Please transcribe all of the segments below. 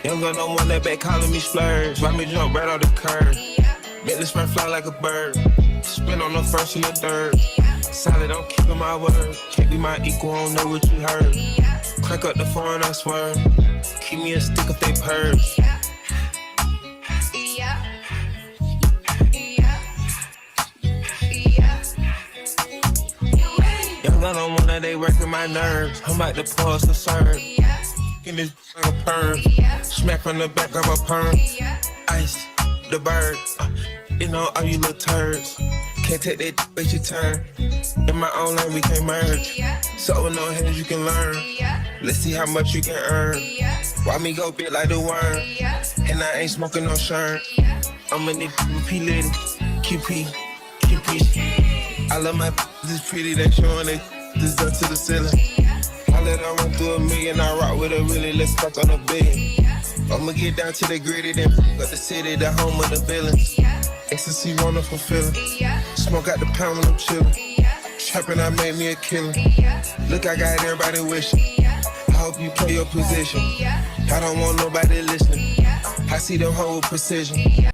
Young girl don't want that back calling me splurge. Why me jump right off the curb? Make the spring fly like a bird. Spin on the first and the third. Solid, I'm keeping my word. Can't be my equal, I don't know what you heard. Crack up the phone, I swear. Keep me a stick if they purge. Young girl don't want that, they working my nerves. I'm about to pause the serve. In this like a perm. Smack from the back of a perm. Ice, the bird. You know all you little turds. Can't take that but you turn. In my own lane we can't merge. So with no hands you can learn. Let's see how much you can earn. Why me go big like the worm? And I ain't smoking no shirt. I'm in the P lady. QP. I love my this pretty, they showing they this up to the ceiling. I let her run through a million, I rock with her really, let's fuck on a billion. I'ma get down to the gritty, then got the city, the home of the villains. Ecstasy wanna fulfill it. Smoke out the pound when I'm chillin'. Trappin', I made me a killer. Look, I got everybody wishing. I hope you play your position. I don't want nobody listening. I see them whole precision.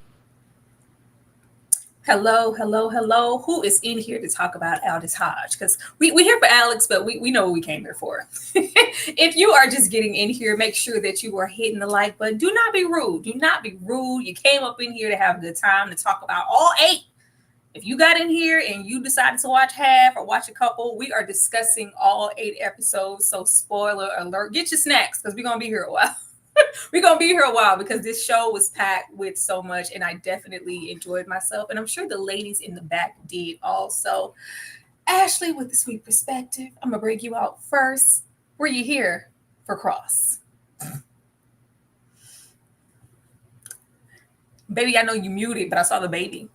Hello. Who is in here to talk about Aldous Hodge? Because we here for Alex, but we know what we came here for. If you are just getting in here, make sure that you are hitting the like button. Do not be rude. Do not be rude. You came up in here to have a good time, to talk about all 8. If you got in here and you decided to watch half or watch a couple, we are discussing all 8 episodes. So spoiler alert, get your snacks because we're going to be here a while. We're going to be here a while because this show was packed with so much and I definitely enjoyed myself. And I'm sure the ladies in the back did also. Ashley, with the sweet perspective, I'm going to break you out first. Were you here for Cross? Baby, I know you muted, but I saw the baby.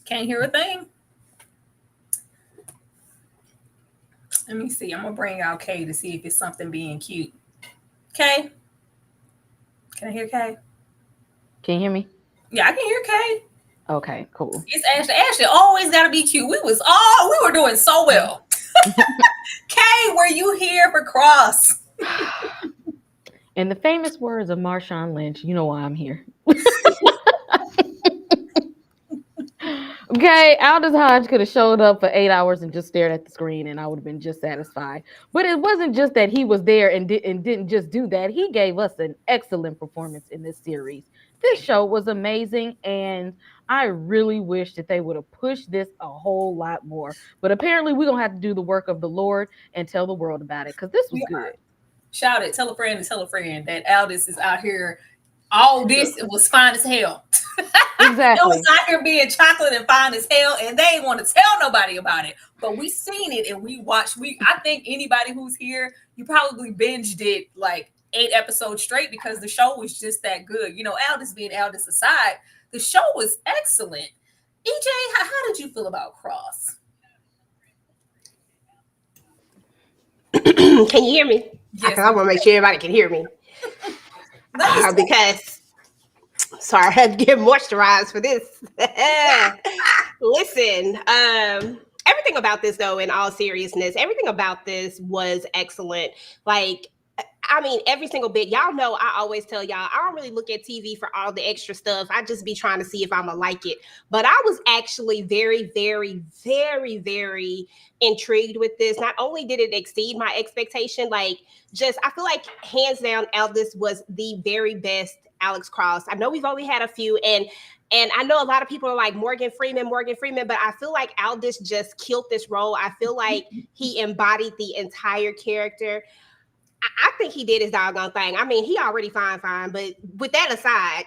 Can't hear a thing. Let me see. I'm going to bring out Kay to see if it's something being cute. Kay? Can I hear Kay? Can you hear me? Yeah, I can hear Kay. Okay, cool. It's Ashley. Ashley always got to be cute. We were doing so well. Kay, were you here for Cross? In the famous words of Marshawn Lynch, you know why I'm here. Okay, Aldous Hodge could have showed up for 8 hours and just stared at the screen and I would have been just satisfied. But it wasn't just that he was there and didn't just do that. He gave us an excellent performance in this series. This show was amazing and I really wish that they would have pushed this a whole lot more. But apparently we're going to have to do the work of the Lord and tell the world about it because this was good. Shout it. Tell a friend that Aldous is out here. All this was fine as hell. Exactly. It was out here being chocolate and fine as hell, and they ain't want to tell nobody about it. But we seen it and we watched. I think anybody who's here, you probably binged it like 8 episodes straight because the show was just that good. You know, Aldous being Aldous aside, the show was excellent. EJ, how did you feel about Cross? Can you hear me? Yes. I want to make sure everybody can hear me. Because, sorry, I had to get moisturized for this. Listen, everything about this, though, in all seriousness, everything about this was excellent. Like, I mean, every single bit. Y'all know I always tell y'all, I don't really look at TV for all the extra stuff. I just be trying to see if I'm going to like it. But I was actually very, very, very, very intrigued with this. Not only did it exceed my expectation, like, just, I feel like hands down, Aldous was the very best Alex Cross. I know we've only had a few, and I know a lot of people are like Morgan Freeman, but I feel like Aldous just killed this role. I feel like he embodied the entire character. I think he did his doggone thing. I mean, he already fine, but with that aside,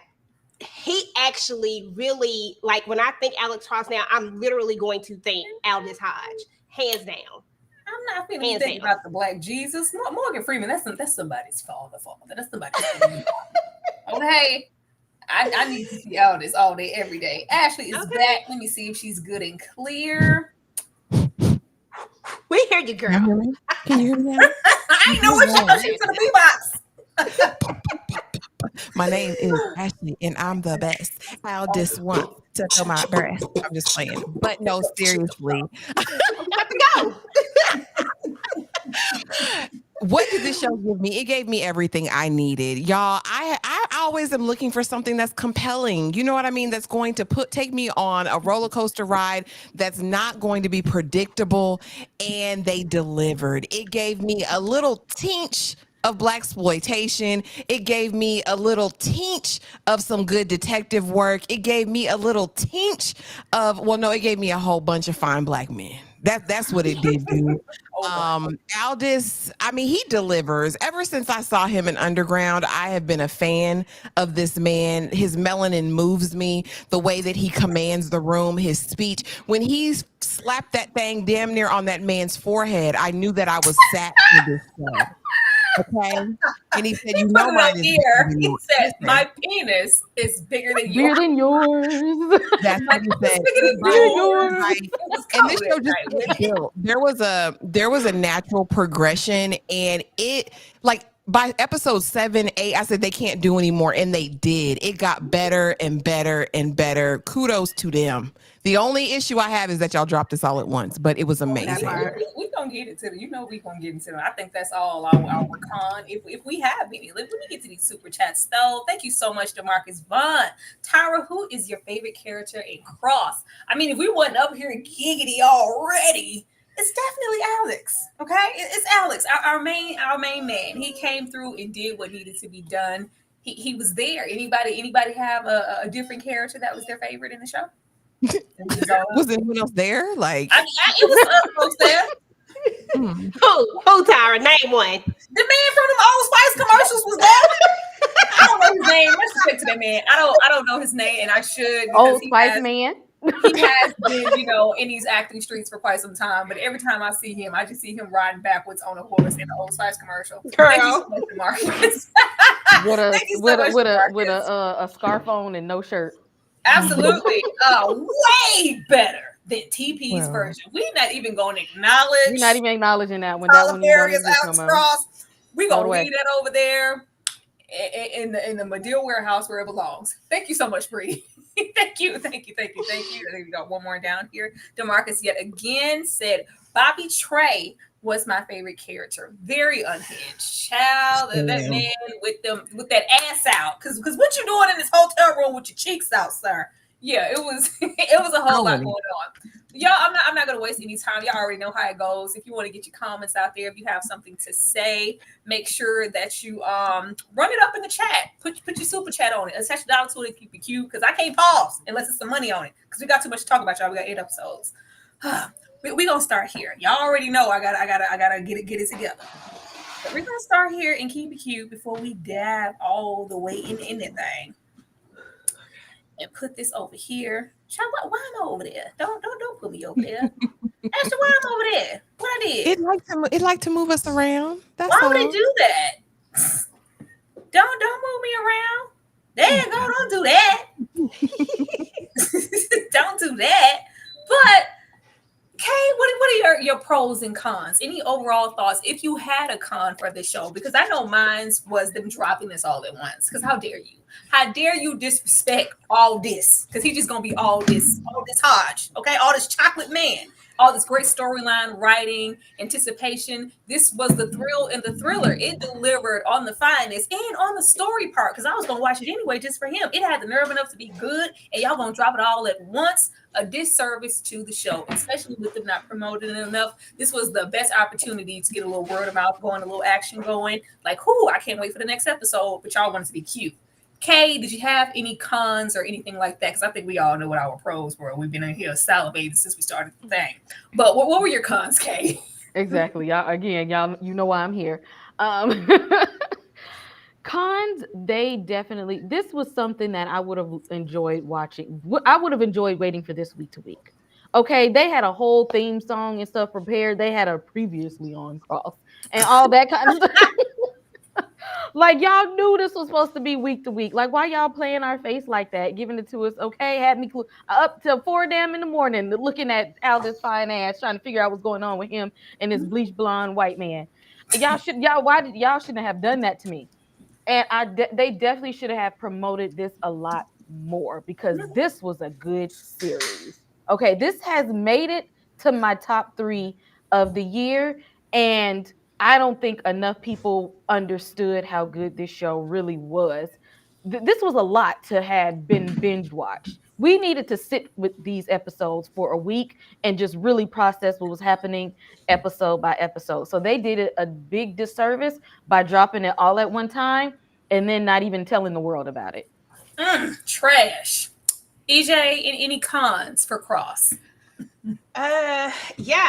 he actually really, like, when I think Alex Cross now, I'm literally going to think Aldous Hodge, hands down. I'm not feeling think about the Black Jesus. Morgan Freeman, that's somebody's father. That's somebody's father. Okay. I need to see Aldous all day, every day. Ashley is back. Let me see if she's good and clear. We hear you, girl. Can you hear me? I ain't know what she was to the B-box. My name is Ashley, and I'm the best. I'll just want to feel my breast. I'm just playing, but no, seriously. Got to go. What did this show give me? It gave me everything I needed, y'all. I always am looking for something that's compelling. You know what I mean? That's going to take me on a roller coaster ride. That's not going to be predictable, and they delivered. It gave me a little tinge of black exploitation. It gave me a little tinge of some good detective work. It gave me a little tinge of, well, no, it gave me a whole bunch of fine black men. That's what it did do. Aldis, I mean, he delivers. Ever since I saw him in Underground, I have been a fan of this man. His melanin moves me. The way that he commands the room, his speech. When he slapped that thing damn near on that man's forehead, I knew that I was sat for this show. Okay, and he said, He "You put know it mine up is here. bigger than He yours." said, "My penis is bigger than Bigger yours." than yours. That's what he said. Bigger than Bigger than yours. yours. Like, It was and this cold show that just night, wasn't it? built. There was a natural progression, and it, like, by episode 7, 8, I said they can't do anymore, and they did. It got better and better and better. Kudos to them. The only issue I have is that y'all dropped this all at once, but it was amazing. We gonna get into it. You know we gonna get into it. I think that's all our con. If we have any, let me get to these super chats though. Thank you so much, Demarcus Vaughn. Tyra, who is your favorite character in Cross? I mean, if we wasn't up here giggity already, it's definitely Alex. Okay, it's Alex, our main man. He came through and did what needed to be done. He was there. Anybody have a different character that was their favorite in the show? Was anyone else there? Like, It was other folks there. Who, Tyra? Name one. The man from the Old Spice commercials was there. I don't know his name. Much respect to that man. I don't know his name, and I should. Old Spice man. He has been, in these acting streets for quite some time. But every time I see him, I just see him riding backwards on a horse in the Old Spice commercial. Girl. Thank you so much, Marcus. with a scarf on and no shirt. Absolutely, way better than TP's version. We're not even going to acknowledge. We're not even acknowledging that when that one Alex Cross. We're gonna away. leave that over there in the Medill warehouse where it belongs. Thank you so much, Bree. Thank you. I think we got one more down here. Demarcus yet again said Bobby Trey was my favorite character. Very unhinged. Child, that man with that ass out. Cause what you doing in this hotel room with your cheeks out, sir? Yeah, it was a whole lot going on. Y'all, I'm not gonna waste any time. Y'all already know how it goes. If you want to get your comments out there, if you have something to say, make sure that you run it up in the chat. Put your super chat on it. Attach the dollar to it and keep it cute. Because I can't pause unless it's some money on it. Because we got too much to talk about, y'all. We got 8 episodes. we gonna start here. Y'all already know I gotta get it together. But we're gonna start here and keep it cute before we dive all the way in that thing. And put this over here. Child, why am I over there? Don't put me over there. Ashley, why am I over there? What I did? It like to move us around. That's Why all. would they do that? Don't move me around. There you go. Don't do that. Don't do that. But Kay, what are your pros and cons? Any overall thoughts? If you had a con for the show, because I know mine was them dropping this all at once. Because how dare you? How dare you disrespect all this? Because he's just gonna be all this Hodge, okay? All this chocolate man, all this great storyline, writing, anticipation. This was the thrill and the thriller. It delivered on the finest and on the story part. Because I was gonna watch it anyway just for him. It had the nerve enough to be good, and y'all gonna drop it all at once. A disservice to the show, especially with them not promoting it enough. This was the best opportunity to get a little word of mouth going, a little action going. Like, I can't wait for the next episode, but y'all want it to be cute. Kay, did you have any cons or anything like that? Because I think we all know what our pros were. We've been in here salivating since we started the thing. But what were your cons, Kay? Exactly. Y'all, you know why I'm here. Cons, this was something that I would have enjoyed watching. I would have enjoyed waiting for this week to week. Okay, they had a whole theme song and stuff prepared. They had a previously on Cross and all that kind of stuff. Like, y'all knew this was supposed to be week to week. Like, why y'all playing our face like that, giving it to us? Okay, had me up till 4 damn in the morning looking at Aldis fine ass, trying to figure out what's going on with him and this bleach blonde white man. Y'all shouldn't have done that to me. And they definitely should have promoted this a lot more because this was a good series. Okay, this has made it to my top 3 of the year, and I don't think enough people understood how good this show really was. This was a lot to have been binge watched. We needed to sit with these episodes for a week and just really process what was happening episode by episode. So they did it a big disservice by dropping it all at one time and then not even telling the world about it. Trash. EJ, any cons for Cross? Yeah,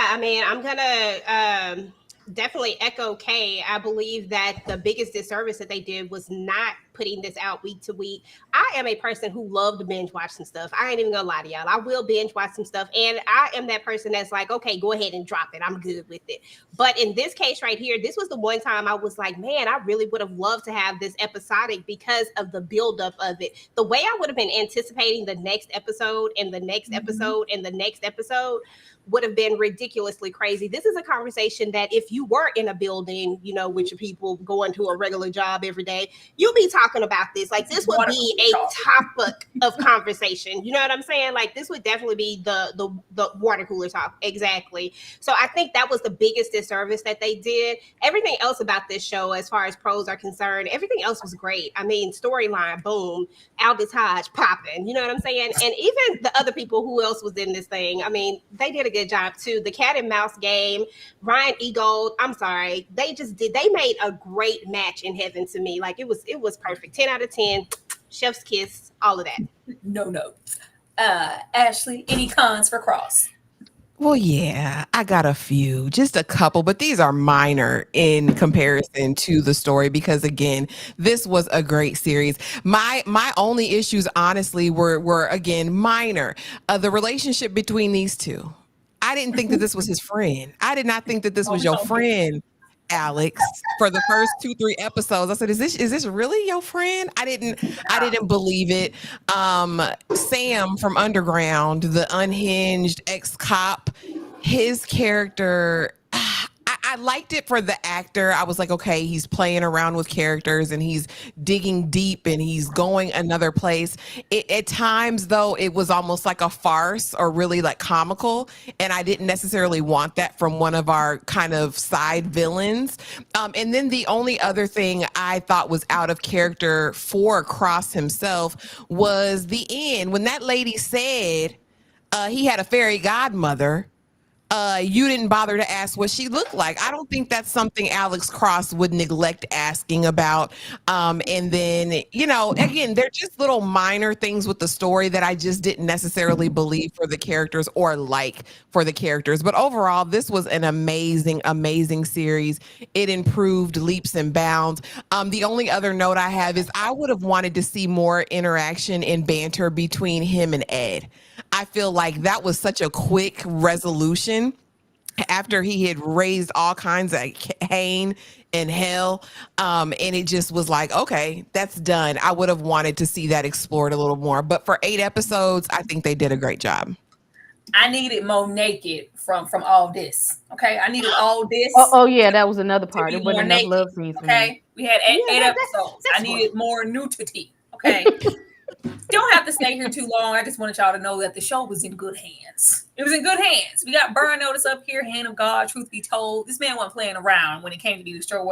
I mean, I'm gonna definitely echo Kay. I believe that the biggest disservice that they did was not putting this out week to week. I am a person who loved to binge watch some stuff. I ain't even gonna lie to y'all. I will binge watch some stuff, and I am that person that's like, okay, go ahead and drop it. I'm good with it. But in this case right here, this was the one time I was like, man, I really would have loved to have this episodic because of the buildup of it. The way I would have been anticipating the next episode and the next episode and the next episode would have been ridiculously crazy. This is a conversation that if you were in a building, you know, with your people going to a regular job every day, you'll be talking about this. Like this would be a topic of conversation. You know what I'm saying? Like this would definitely be the water cooler talk. Exactly. So I think that was the biggest disservice that they did. Everything else about this show, as far as pros are concerned, everything else was great. I mean, storyline, boom, Aldous Hodge popping. You know what I'm saying? And even the other people who else was in this thing, I mean, they did a good job too. The cat and mouse game, Ryan Egold, I'm sorry, they made a great match in heaven to me. Like it was perfect. 10 out of 10, chef's kiss, all of that. No. Ashley, any cons for Cross? Well, yeah, I got a few, just a couple, but these are minor in comparison to the story because again, this was a great series. My only issues honestly were again minor. The relationship between these two. I didn't think that this was his friend. I did not think that this was your friend, Alex. For the first 2-3 episodes, I said, "Is this really your friend?" I didn't believe it. Sam from Underground, the unhinged ex-cop, his character. I liked it for the actor. I was like, okay, he's playing around with characters and he's digging deep and he's going another place. At times, though, it was almost like a farce or really like comical. And I didn't necessarily want that from one of our kind of side villains. And then the only other thing I thought was out of character for Cross himself was the end. When that lady said he had a fairy godmother, you didn't bother to ask what she looked like. I don't think that's something Alex Cross would neglect asking about. And then, you know, again, they're just little minor things with the story that I just didn't necessarily believe for the characters or like for the characters. But overall, this was an amazing, amazing series. It improved leaps and bounds. The only other note I have is I would have wanted to see more interaction and banter between him and Ed. I feel like that was such a quick resolution after he had raised all kinds of pain and hell. And it just was like, okay, that's done. I would have wanted to see that explored a little more. But for 8 episodes, I think they did a great job. I needed Mo naked from all this. Okay, I needed all this. Oh yeah, that was another part. It wasn't enough love scenes. Okay, we had eight episodes. I needed more nudity. Okay. Don't have to stay here too long. I just wanted y'all to know that the show was in good hands. It was in good hands. We got Burn Notice up here, Hand of God, truth be told. This man wasn't playing around when it came to be the show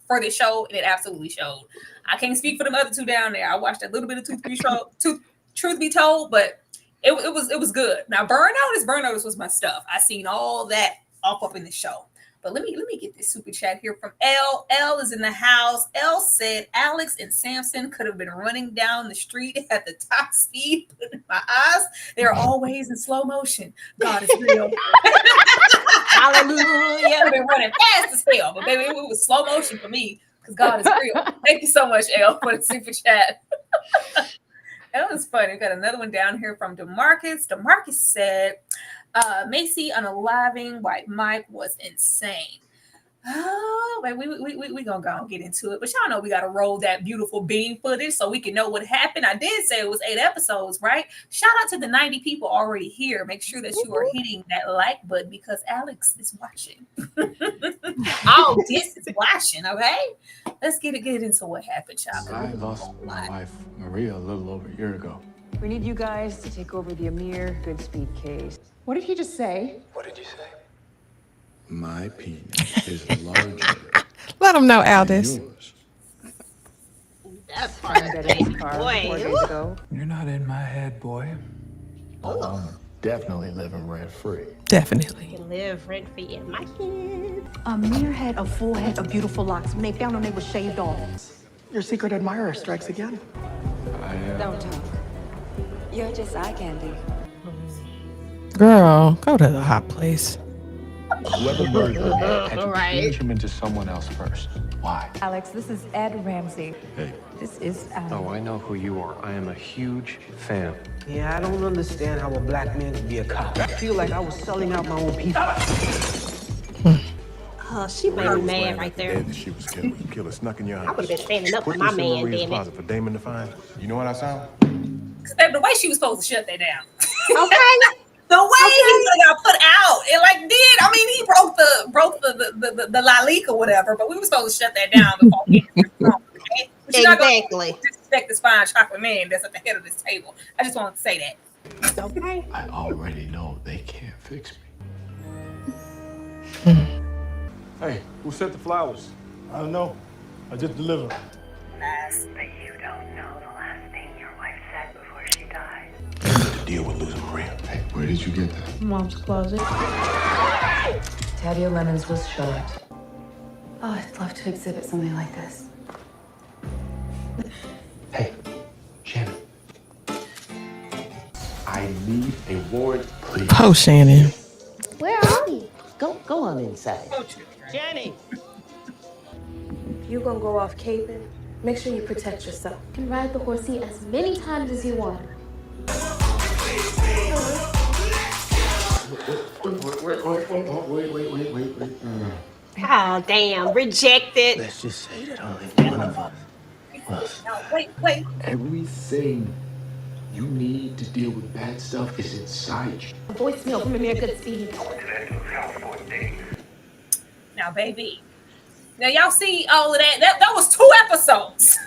for this show, and it absolutely showed. I can't speak for them other two down there. I watched a little bit of Truth Be Told, but it was good. Now Burn Notice was my stuff. I seen all that up in the show. But let me get this super chat here from L. L is in the house. L said Alex and Samson could have been running down the street at the top speed. But in my eyes, they're always in slow motion. God is real. Hallelujah. I've been running fast as hell, but baby, it was slow motion for me because God is real. Thank you so much, L, for the super chat. That was funny. We got another one down here from DeMarcus. DeMarcus said, Macy unaliving White Mike was insane. Oh, man, we gonna go and get into it, but y'all know we gotta roll that beautiful bean footage so we can know what happened. I did say it was 8 episodes, right? Shout out to the 90 people already here. Make sure that you are hitting that like button because Alex is watching. All this is watching, okay? Let's get into what happened, y'all. I lost my wife, Maria, a little over a year ago. We need you guys to take over the Amir Goodspeed case. What did he just say? What did you say? My penis is larger Let them know, than Aldous. yours. That part, That in his car 4 boy. days ago. You're not in my head, boy. I'm definitely living rent free. Definitely. Live rent free in my kids. Amir had a full head of beautiful locks. When they found him, they were shaved off. Your secret admirer strikes again. Don't talk. You're just eye candy. Girl, go to the hot place. Whoever murdered him had to Right. change him into someone else first. Why? Alex, this is Ed Ramsey. Hey. This is Alex. Oh, I know who you are. I am a huge fan. Yeah, I don't understand how a black man can be a cop. I feel like I was selling out my own people. Oh, she made me mad right there. That she was killed. The killer snuck in your I house. would have been standing up for Put my this in man, Maria's damn it. closet for Damon to find. You know what I saw? The way she was supposed to shut that down. Okay. The way he got put out, it like did. I mean, he broke the lalik or whatever, but we were supposed to shut that down before he went wrong. Okay? But you're not gonna Exactly. disrespect this fine chocolate man that's at the head of this table. I just wanted to say that. Okay. I already know they can't fix me. Hey, who sent the flowers? I don't know. I just delivered. Nice. But you don't know the last thing your wife said before she died. To deal with losing Maria. Hey, where did you get that? Mom's closet. Tadia Lemons was shot. Oh, I'd love to exhibit something like this. Hey, Shannon. I need a warrant, please. Oh, Shannon. Where are we? Go on inside. Jenny! You gonna go off caping? Make sure you protect yourself. You can ride the horsey as many times as you want. Wait. Oh, damn. Rejected. Let's just say that only one of us was. No, wait. Everything you need to deal with bad stuff is inside you. A voicemail from Amir Goodspeed. Now, baby. Now, y'all see all of that? That was 2 episodes.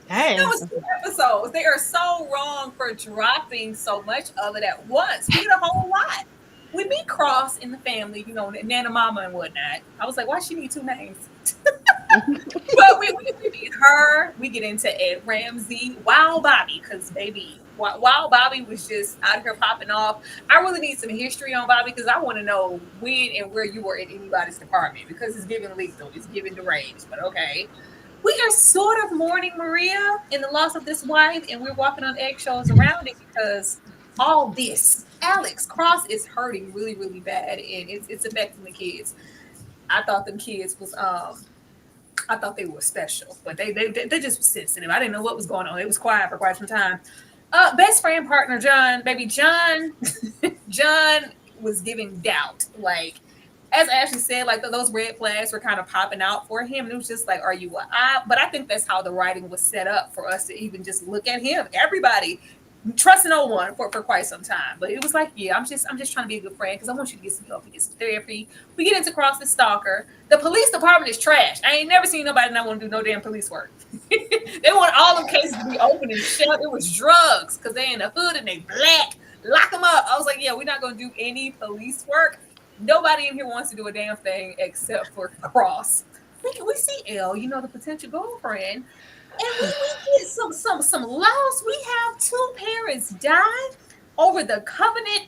Dang. That was 2 episodes. They are so wrong for dropping so much of it at once. We did a whole lot. We meet Cross in the family, you know, Nana Mama and whatnot. I was like, why she need 2 names? But we meet her. We get into Ed Ramsey. Wow, Bobby, because baby, while Bobby was just out here popping off, I really need some history on Bobby because I want to know when and where you were in anybody's department because it's giving lethal, it's giving deranged. But okay, we are sort of mourning Maria in the loss of this wife, and we're walking on eggshells around it because all this, Alex Cross is hurting really, really bad, and it's affecting the kids. I thought them kids was I thought they were special, but they just were sensitive. I didn't know what was going on. It was quiet for quite some time. Best friend partner John, baby John, John was giving doubt. Like as Ashley said, like those red flags were kind of popping out for him. And it was just like, are you? But I think that's how the writing was set up for us to even just look at him. Everybody trust no one for quite some time. But it was like, yeah, I'm just trying to be a good friend because I want you to get some help and get some therapy. We get into Cross the Stalker. The police department is trash. I ain't never seen nobody not want to do no damn police work. They want all them cases to be open and shut. It was drugs because they in the hood and they black. Lock them up. I was like, yeah, we're not going to do any police work. Nobody in here wants to do a damn thing except for Cross. We see Elle, you know, the potential girlfriend. And we get some loss. We have 2 parents die over the Covenant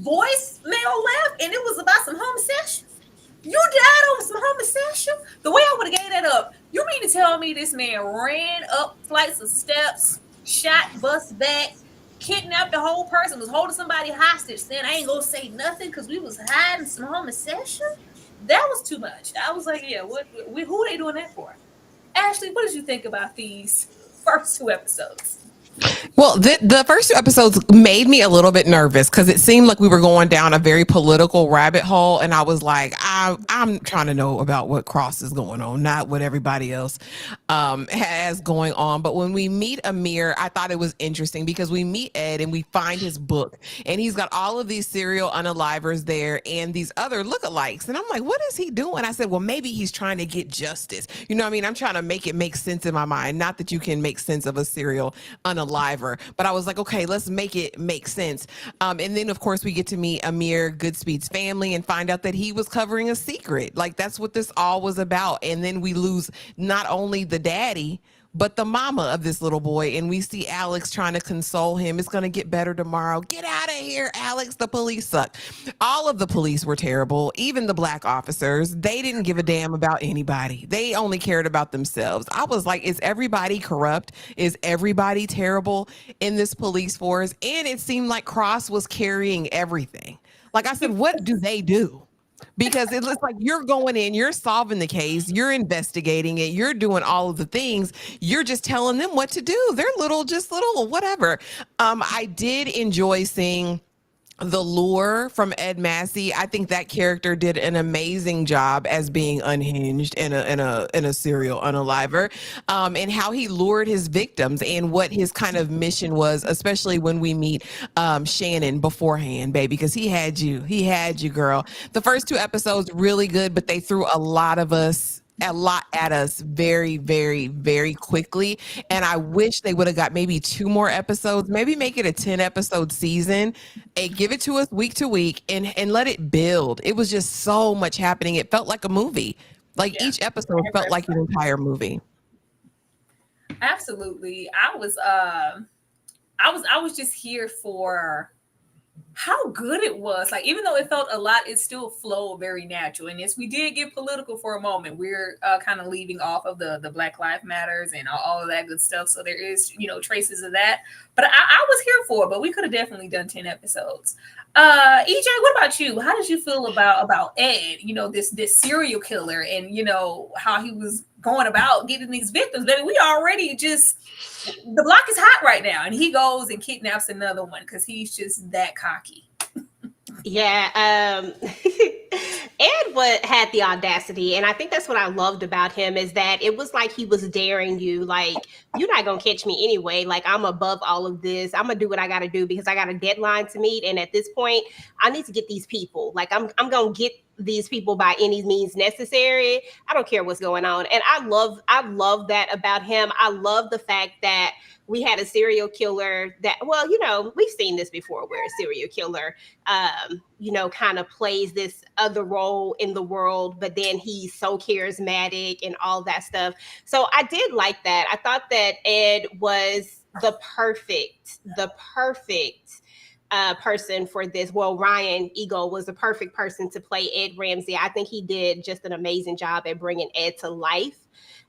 voicemail left, and it was about some homosexual. You died over some homosexual? The way I would have gave that up, you mean to tell me this man ran up flights of steps, shot, bust back, kidnapped the whole person, was holding somebody hostage, saying I ain't gonna say nothing because we was hiding some homosexual? That was too much. I was like, yeah, who are they doing that for? Ashley, what did you think about these first 2 episodes? Well, the first two episodes made me a little bit nervous because it seemed like we were going down a very political rabbit hole, and I was like, I'm trying to know about what Cross is going on, not what everybody else has going on. But when we meet Amir, I thought it was interesting because we meet Ed and we find his book, and he's got all of these serial unalivers there and these other lookalikes, and I'm like, what is he doing? I said, well, maybe he's trying to get justice. You know what I mean? I'm trying to make it make sense in my mind. Not that you can make sense of a serial unaliver, but I was like, okay, let's make it make sense. And then, of course, we get to meet Amir Goodspeed's family and find out that he was covering a secret. Like, that's what this all was about. And then we lose not only the daddy, but the mama of this little boy. And we see Alex trying to console him. It's going to get better tomorrow. Get out of here, Alex. The police suck. All of the police were terrible. Even the black officers, they didn't give a damn about anybody. They only cared about themselves. I was like, is everybody corrupt? Is everybody terrible in this police force? And it seemed like Cross was carrying everything. Like I said, what do they do? Because it looks like you're going in, you're solving the case, you're investigating it, you're doing all of the things, you're just telling them what to do. They're just little whatever. I did enjoy seeing the lure from Ed Massey. I think that character did an amazing job as being unhinged in a serial unaliver, and how he lured his victims and what his kind of mission was, especially when we meet Shannon beforehand, baby, because he had you, girl. The first two episodes really good, but they threw a lot at us very, very, very quickly. And I wish they would have got maybe 2 more episodes, maybe make it a 10-episode season and give it to us week to week and let it build. It was just so much happening. It felt like a movie. Like each episode felt like an entire movie. Absolutely. I was just here for how good it was. Like, even though it felt a lot, it still flowed very natural. And yes, we did get political for a moment. We're kind of leaving off of the Black Lives Matters and all of that good stuff. So there is, traces of that. But I was here for it, but we could have definitely done 10 episodes. EJ, what about you? How did you feel about Ed, this serial killer, and how he was going about getting these victims? Baby, we already the block is hot right now, and he goes and kidnaps another one because he's just that cocky. Yeah, Ed had the audacity, and I think that's what I loved about him, is that it was like he was daring you, like, you're not gonna catch me anyway. Like, I'm above all of this. I'm gonna do what I gotta do because I got a deadline to meet, and at this point, I need to get these people. Like, I'm gonna get these people by any means necessary. I don't care what's going on, and I love that about him. I love the fact that we had a serial killer that, well, we've seen this before, where a serial killer, kind of plays this other role in the world, but then he's so charismatic and all that stuff. So I did like that. I thought that Ed was the perfect person for this. Well, Ryan Eagle was the perfect person to play Ed Ramsey. I think he did just an amazing job at bringing Ed to life.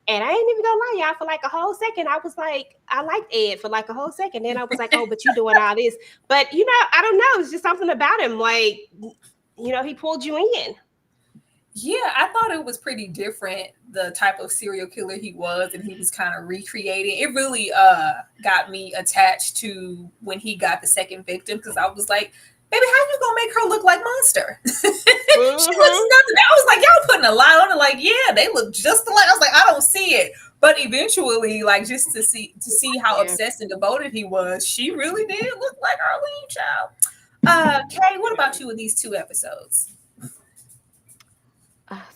And I ain't even gonna lie, y'all, for like a whole second, I was like, I liked Ed for like a whole second. Then I was like, oh, but you doing all this. But, I don't know. It's just something about him. Like, he pulled you in. Yeah, I thought it was pretty different, the type of serial killer he was, and he was kind of recreating. It really got me attached to when he got the second victim, because I was like, baby, how you gonna make her look like Monster? She looks nothing. I was like, y'all putting a lot on it. Like, yeah, they look just alike. I was like, I don't see it. But eventually, like, just to see how obsessed and devoted he was, she really did look like our lead child. Kay, what about you with these 2 episodes?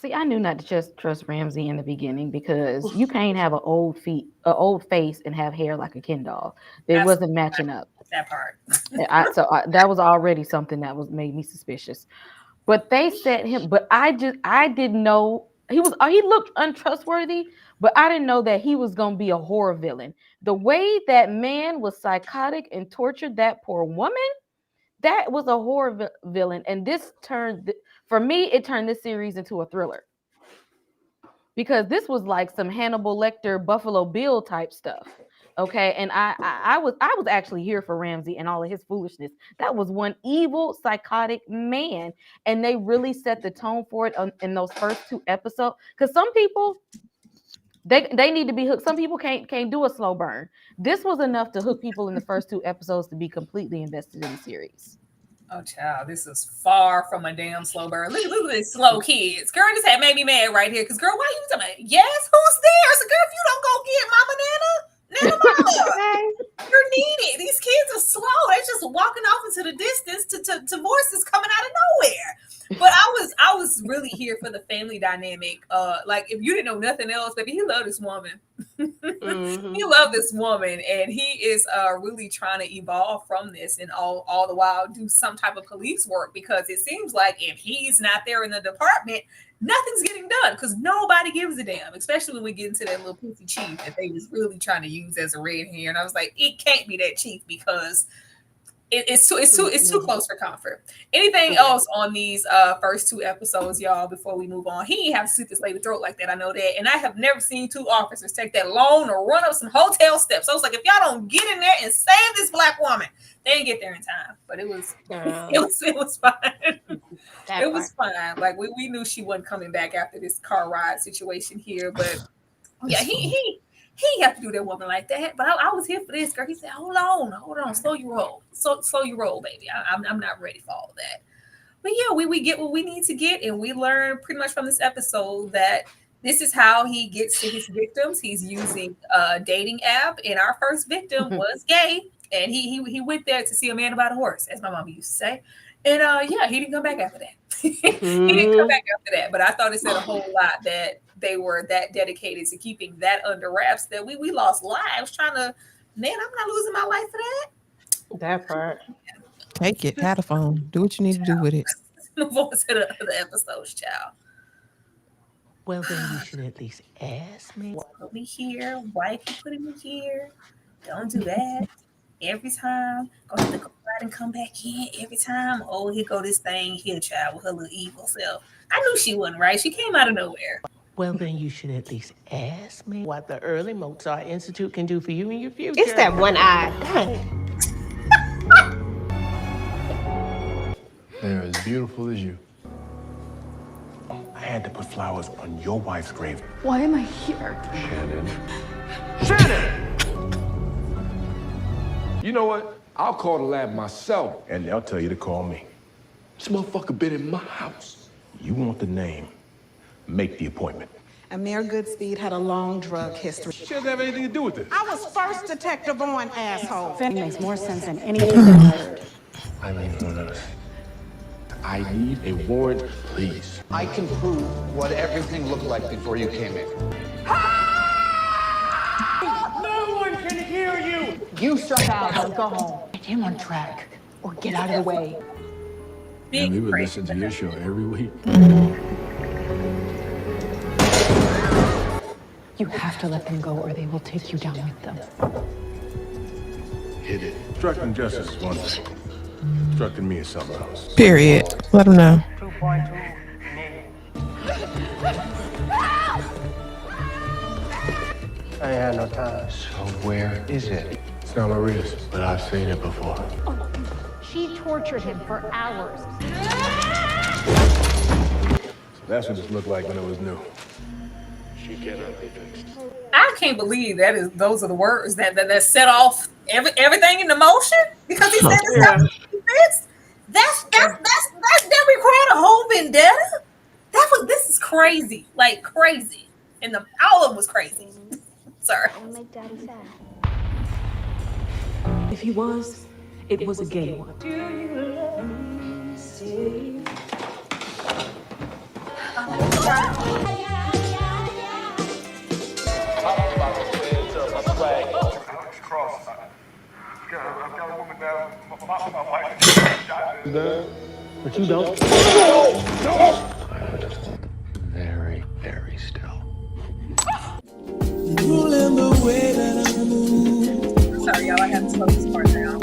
See, I knew not to just trust Ramsey in the beginning, because you can't have an old face and have hair like a Ken doll. It wasn't matching up. That part. That was already something that made me suspicious. But they set him. But I didn't know he looked untrustworthy. But I didn't know that he was gonna be a horror villain. The way that man was psychotic and tortured that poor woman, that was a horror villain. And this for me, it turned this series into a thriller, because this was like some Hannibal Lecter, Buffalo Bill type stuff. Okay, and I was actually here for Ramsey and all of his foolishness. That was one evil, psychotic man, and they really set the tone for it in those first 2 episodes. Because some people, They need to be hooked. Some people can't do a slow burn. This was enough to hook people in the first 2 episodes to be completely invested in the series. Oh, child, this is far from a damn slow burn. Look at these slow kids. Girl, this had made me mad right here. Because, girl, why you talking about? Yes, who's there? So, girl, if you don't go get Mama Nana Mama, you're needed. These kids are slow. They're just walking off into the distance to voices coming out of nowhere. But I was really here for the family dynamic. Like, if you didn't know nothing else, baby, he loved this woman. He loved this woman, and he is really trying to evolve from this, and all the while do some type of police work, because it seems like if he's not there in the department, nothing's getting done because nobody gives a damn, especially when we get into that little pussy chief that they was really trying to use as a red herring. And I was like, it can't be that chief because it's too close for comfort. Anything else on these first 2 episodes, y'all, before we move on? He didn't have to slit this lady throat like that. I know that. And I have never seen 2 officers take that long to run up some hotel steps. I was like, if y'all don't get in there and save this black woman, they didn't get there in time. But it was fine. It was fine. Like we knew she wasn't coming back after this car ride situation here. But yeah, he have to do that woman like that. But I was here for this, girl. He said, hold on, slow your roll. Slow your roll, baby. I'm not ready for all of that. But yeah, we get what we need to get, and we learn pretty much from this episode that this is how he gets to his victims. He's using a dating app, and our first victim was gay, and he went there to see a man about a horse, as my mama used to say. And yeah, he didn't come back after that. He didn't come back after that. But I thought it said a whole lot that they were that dedicated to keeping that under wraps that we lost lives trying to, man, I'm not losing my life for that. That part. Take it, had a phone. Do what you need to do with it. Move on to the other episodes, child. Well, then you should at least ask me. Put me here. Why you putting me here? Don't do that. Every time, gonna have to go out and come back in every time. Oh, here go this thing here, child, with her little evil self. I knew she wasn't right. She came out of nowhere. Well, then you should at least ask me what the Early Mozart Institute can do for you in your future. It's that one eye. They're as beautiful as you. I had to put flowers on your wife's grave. Why am I here? Shannon! You know what? I'll call the lab myself, and they'll tell you to call me. This motherfucker been in my house. You want the name? Make the appointment. Amir Goodspeed had a long drug history. She doesn't have anything to do with this. I was first detective on, asshole. It makes more sense than anything I've heard. I mean, no. I need a warrant, please. I can prove what everything looked like before you came in. No one can hear you! You shut up and go home. Get him on track, or get out of the way. And we would listen to your show every week. You have to let them go, or they will take you down with them. Hit it. Obstructing justice is one thing. Obstructing me is something else. Period. Let them know. 2.2. I ain't had no time. So where is it? It's not my wrist, but I've seen it before. She tortured him for hours. So that's what this looked like when it was new. She cannot be fixed. I can't believe those are the words that set off everything into motion, because he said this. That's that required a whole vendetta. This is crazy, like crazy, and all of them was crazy. Sorry. It'll make Daddy sad. If he was, it was a gay one. But you don't. Very, very still. Sorry, y'all. I have to slow this part down.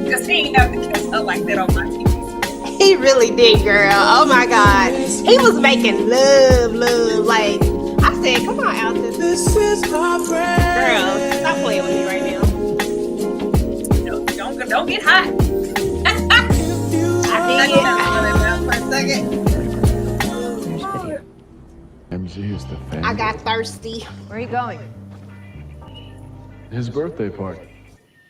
Because he ain't have to kiss her like that on my TV. He really did, girl. Oh my God. He was making love. Like, I said, come on, Alton. This is my friend. Girl, stop playing with me right now. Don't get hot. I did get hot for a second. I got thirsty. Where are you going? His birthday party.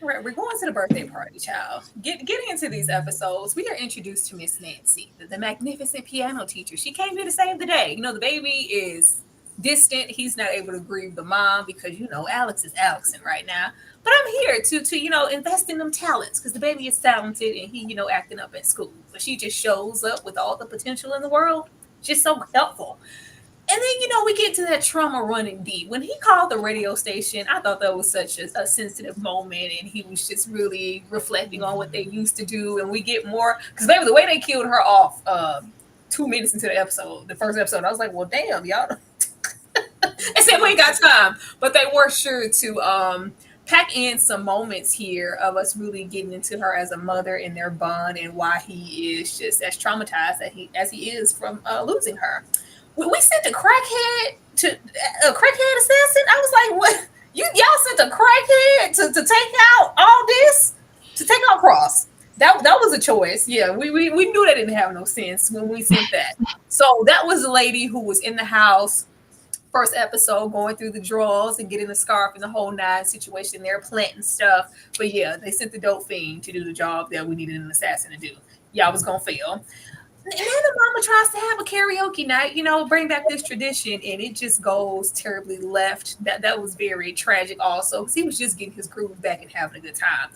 We're going to the birthday party, child. Getting into these episodes, we are introduced to Miss Nancy, the magnificent piano teacher. She came here to save the day. You know, the baby is distant. He's not able to grieve the mom because Alex is Alexing right now. But I'm here to invest in them talents because the baby is talented and he acting up at school. But she just shows up with all the potential in the world. Just so helpful. And then, we get to that trauma running deep. When he called the radio station, I thought that was such a sensitive moment. And he was just really reflecting on what they used to do. And we get more, because baby, the way they killed her off 2 minutes into the episode, the first episode, I was like, well, damn, y'all. I said, we ain't got time. But they were sure to pack in some moments here of us really getting into her as a mother and their bond and why he is just as traumatized as he is from losing her. We sent a crackhead to a crackhead assassin. I was like, what? Y'all sent a crackhead to take out all this, to take out Cross. That was a choice. Yeah, we knew that didn't have no sense when we sent that. So that was a lady who was in the house first episode, going through the drawers and getting the scarf and the whole nine situation there, planting stuff. But yeah, they sent the dope fiend to do the job that we needed an assassin to do. Y'all was gonna fail. And then the mama tries to have a karaoke night, bring back this tradition, and it just goes terribly left. That was very tragic also, because he was just getting his groove back and having a good time.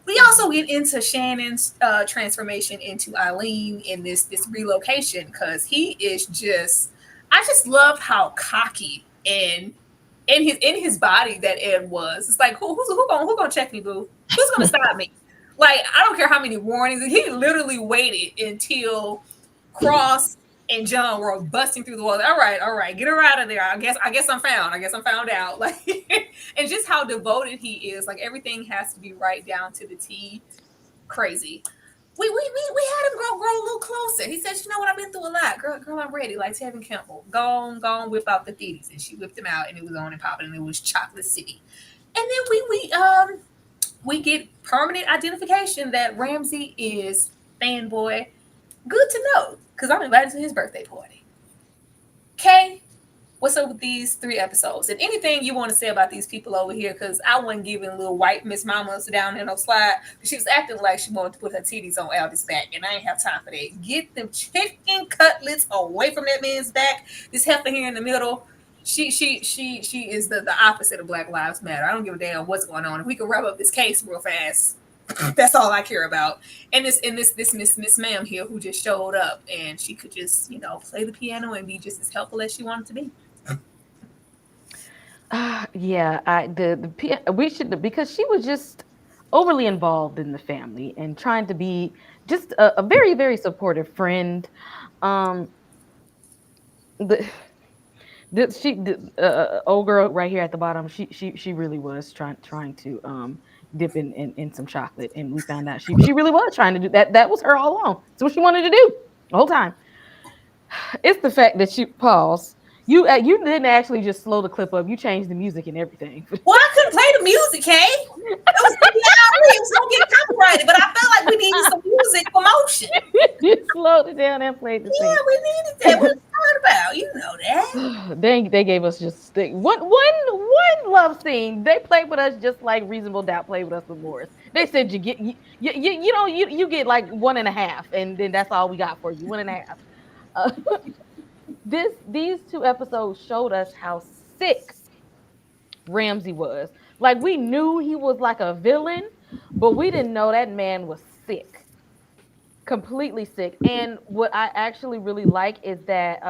We also get into Shannon's transformation into Eileen in this relocation, because he is just, I just love how cocky and in his body that Ed was. It's like, who gonna check me, boo? Who's gonna stop me? Like, I don't care how many warnings. He literally waited until Cross and John were busting through the walls. All right, get her out of there. I guess I'm found. I guess I'm found out. Like, and just how devoted he is. Like, everything has to be right down to the T. Crazy. We had him grow a little closer. He said, you know what, I've been through a lot. Girl, I'm ready. Like Tevin Campbell. Go on, whip out the theatres. And she whipped him out and it was on and popping and it was Chocolate City. And then we get permanent identification that Ramsey is fanboy. Good to know, because I'm invited to his birthday party. Kay, what's up with these 3 episodes? And anything you want to say about these people over here, because I wasn't giving little white Miss Mama down in no slide. She was acting like she wanted to put her titties on Albie's back, and I ain't have time for that. Get them chicken cutlets away from that man's back. This heifer here in the middle, she is the opposite of Black Lives Matter. I don't give a damn what's going on. If we can wrap up this case real fast, that's all I care about. And this Miss Ma'am here who just showed up, and she could just play the piano and be just as helpful as she wanted to be. We should, because she was just overly involved in the family and trying to be just a very, very supportive friend. Old girl right here at the bottom, she really was trying to dip in some chocolate, and we found out she really was trying to do that. That was her all along. That's what she wanted to do the whole time. It's the fact that you didn't actually just slow the clip up. You changed the music and everything. Well, I couldn't play the music, Kay. It was gonna get copyrighted, but I felt like we needed some music promotion. You slowed it down and played the Yeah, thing. we needed that. What are you talking about? You know that. They gave us just one love scene. They played with us just like Reasonable Doubt played with us with Morris. They said you get like 1.5, and then that's all we got for you, 1.5. These 2 episodes showed us how sick Ramsey was. Like, we knew he was like a villain, but we didn't know that man was sick, completely sick. And what I actually really like is that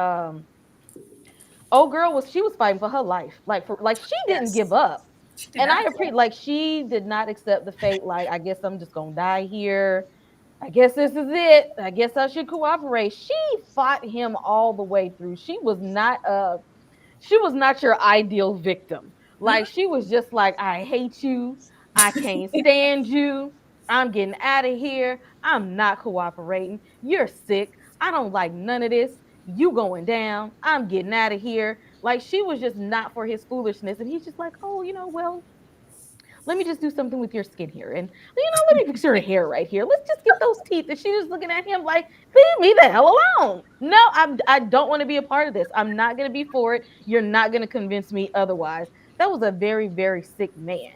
old girl was fighting for her life, she didn't give up. And I appreciate, like, she did not accept the fate. Like, I guess I'm just gonna die here. I guess this is it. I guess I should cooperate. She fought him all the way through. She was not your ideal victim. Like, she was just like, I hate you. I can't stand you. I'm getting out of here. I'm not cooperating. You're sick. I don't like none of this. You going down. I'm getting out of here. Like, she was just not for his foolishness. And he's just like, oh, well, let me just do something with your skin here. And, let me fix your hair right here. Let's just get those teeth. And she was looking at him like, leave me the hell alone. No, I don't want to be a part of this. I'm not going to be for it. You're not going to convince me otherwise. That was a very, very sick man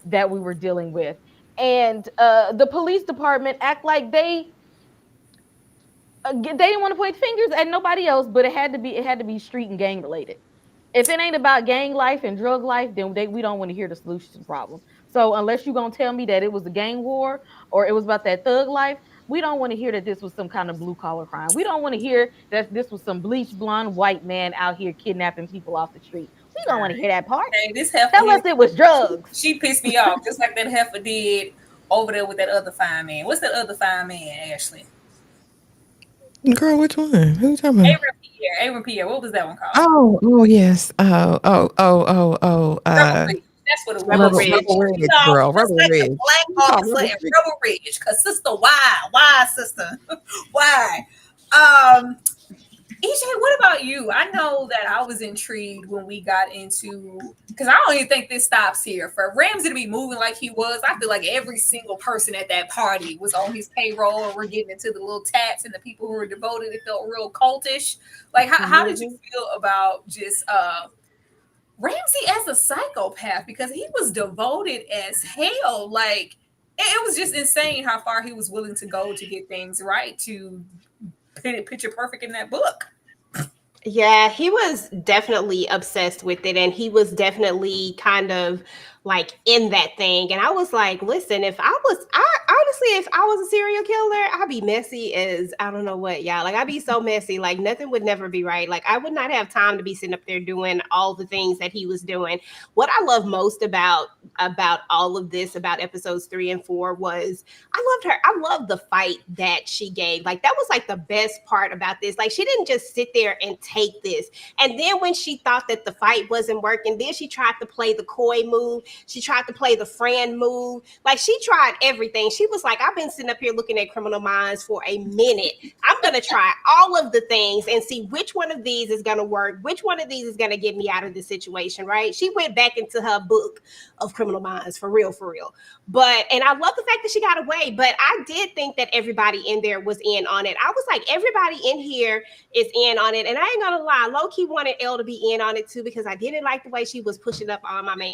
that we were dealing with. And the police department act like they didn't want to point fingers at nobody else, but it had to be street and gang related. If it ain't about gang life and drug life, then we don't want to hear the solution to the problem. So unless you're gonna tell me that it was a gang war or it was about that thug life, we don't want to hear that this was some kind of blue collar crime. We don't want to hear that this was some bleached blonde white man out here kidnapping people off the street. We don't want to hear that part. Hey, this heifer Tell here, us it was drugs. she pissed me off just like that heifer did over there with that other fine man. What's that other fine man, Ashley? Girl, which one? Who you talking about? Aaron Pierre. What was that one called? Oh, yes. Rebel Ridge. That's what it was. Rebel Ridge. Rebel Ridge, No, girl. just Rebel like the Ridge. black officer at Rebel Ridge. Cause sister, why, sister, why? EJ, what about you? I know that I was intrigued when we got into, because I don't even think this stops here. For Ramsey to be moving like he was, I feel like every single person at that party was on his payroll, and we're getting into the little tats and the people who were devoted. It felt real cultish. Like, how did you feel about just Ramsey as a psychopath? Because he was devoted as hell. Like, it was just insane how far he was willing to go to get things right, to picture perfect in that book. Yeah, he was definitely obsessed with it, and he was definitely kind of like in that thing. And I was like, listen, if I was a serial killer, I'd be messy as I don't know what, y'all. Like, I'd be so messy, like nothing would never be right. Like, I would not have time to be sitting up there doing all the things that he was doing. What I love most about all of this, about episodes 3 and 4, was I loved her. I loved the fight that she gave. Like, that was like the best part about this. Like, she didn't just sit there and take this. And then when she thought that the fight wasn't working, then she tried to play the coy move. She tried to play the friend move. Like, she tried everything. She was like, I've been sitting up here looking at Criminal Minds for a minute. I'm going to try all of the things and see which one of these is going to work, which one of these is going to get me out of this situation, right? She went back into her book of Criminal Minds, for real, for real. And I love the fact that she got away, but I did think that everybody in there was in on it. I was like, everybody in here is in on it. And I ain't going to lie, low-key wanted Elle to be in on it too, because I didn't like the way she was pushing up on my man.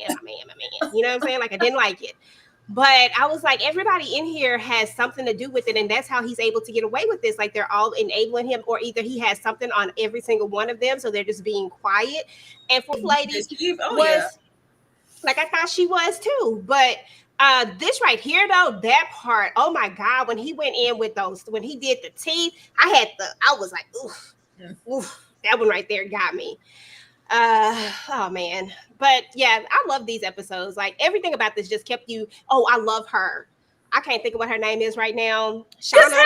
You know what I'm saying? Like, I didn't like it. But I was like, everybody in here has something to do with it. And that's how he's able to get away with this. Like, they're all enabling him, or either he has something on every single one of them. So they're just being quiet. And for lady like, I thought she was too. But this right here, though, that part, oh my God, when he went in with those, when he did the teeth, I was like, oof, that one right there got me. Oh man. But yeah, I love these episodes. Like, everything about this just kept you. Oh, I love her. I can't think of what her name is right now. Shauna.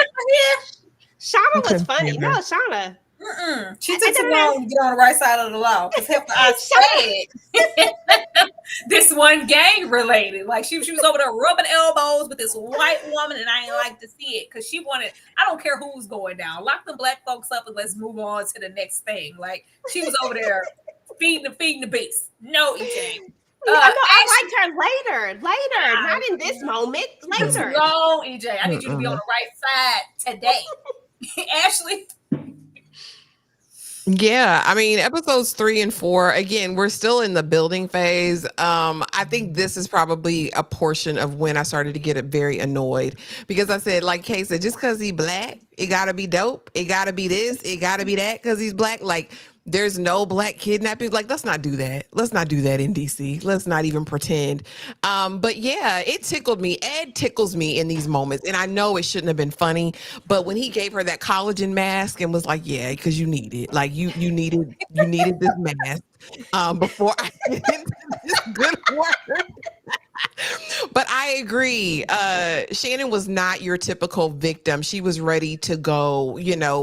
Shauna was funny. No, Shauna. She took too long to get on the right side of the law. Because I said this one gang related. Like, she was over there rubbing elbows with this white woman, and I ain't like to see it because she wanted. I don't care who's going down. Lock the black folks up and let's move on to the next thing. Like, she was over there feeding the beast. No, EJ. I liked her later, not in this moment. Later. No, EJ. I need you to be on the right side today. Ashley. Yeah, I mean, episodes 3 and 4, again, we're still in the building phase. I think this is probably a portion of when I started to get very annoyed, because I said, like Kay said, just because he's black, it gotta be dope. It gotta be this. It gotta be that because he's black. Like, there's no black kidnapping. Like, let's not do that. Let's not do that in DC. Let's not even pretend. But yeah, it tickled me. Ed tickles me in these moments. And I know it shouldn't have been funny, but when he gave her that collagen mask and was like, yeah, because you need it. Like, you needed this mask before I get into this good work. But I agree. Shannon was not your typical victim. She was ready to go,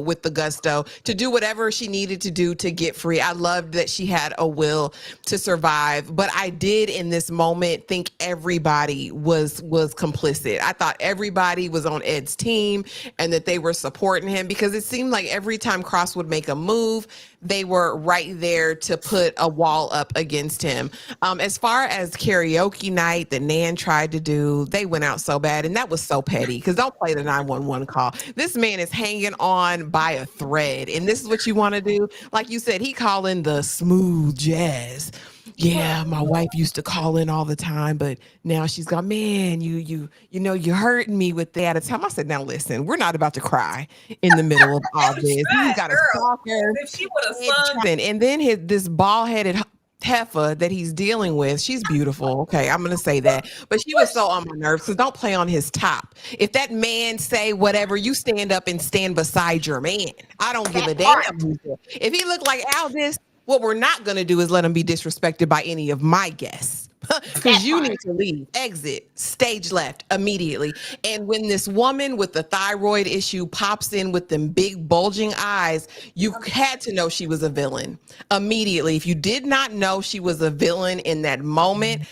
with the gusto to do whatever she needed to do to get free. I loved that she had a will to survive. But I did in this moment think everybody was complicit. I thought everybody was on Ed's team and that they were supporting him, because it seemed like every time Cross would make a move, they were right there to put a wall up against him. As far as karaoke night that Nan tried to do, they went out so bad, and that was so petty, because don't play the 911 call. This man is hanging on by a thread, and this is what you want to do? Like you said, he calling the smooth jazz. Yeah, my wife used to call in all the time, but now she's gone. Man, you know, you're hurting me with that. At the time, I said, now listen, we're not about to cry in the middle of all this. He's got a stalker, If she would have sung, and then this bald-headed heifer that he's dealing with, she's beautiful. Okay, I'm gonna say that, but she was so on my nerves. So don't play on his top. If that man say whatever, you stand up and stand beside your man. I don't give a damn. If he look like Aldis, what we're not going to do is let him be disrespected by any of my guests. Because you need to leave, exit, stage left immediately. And when this woman with the thyroid issue pops in with them big bulging eyes, you had to know she was a villain immediately. If you did not know she was a villain in that moment,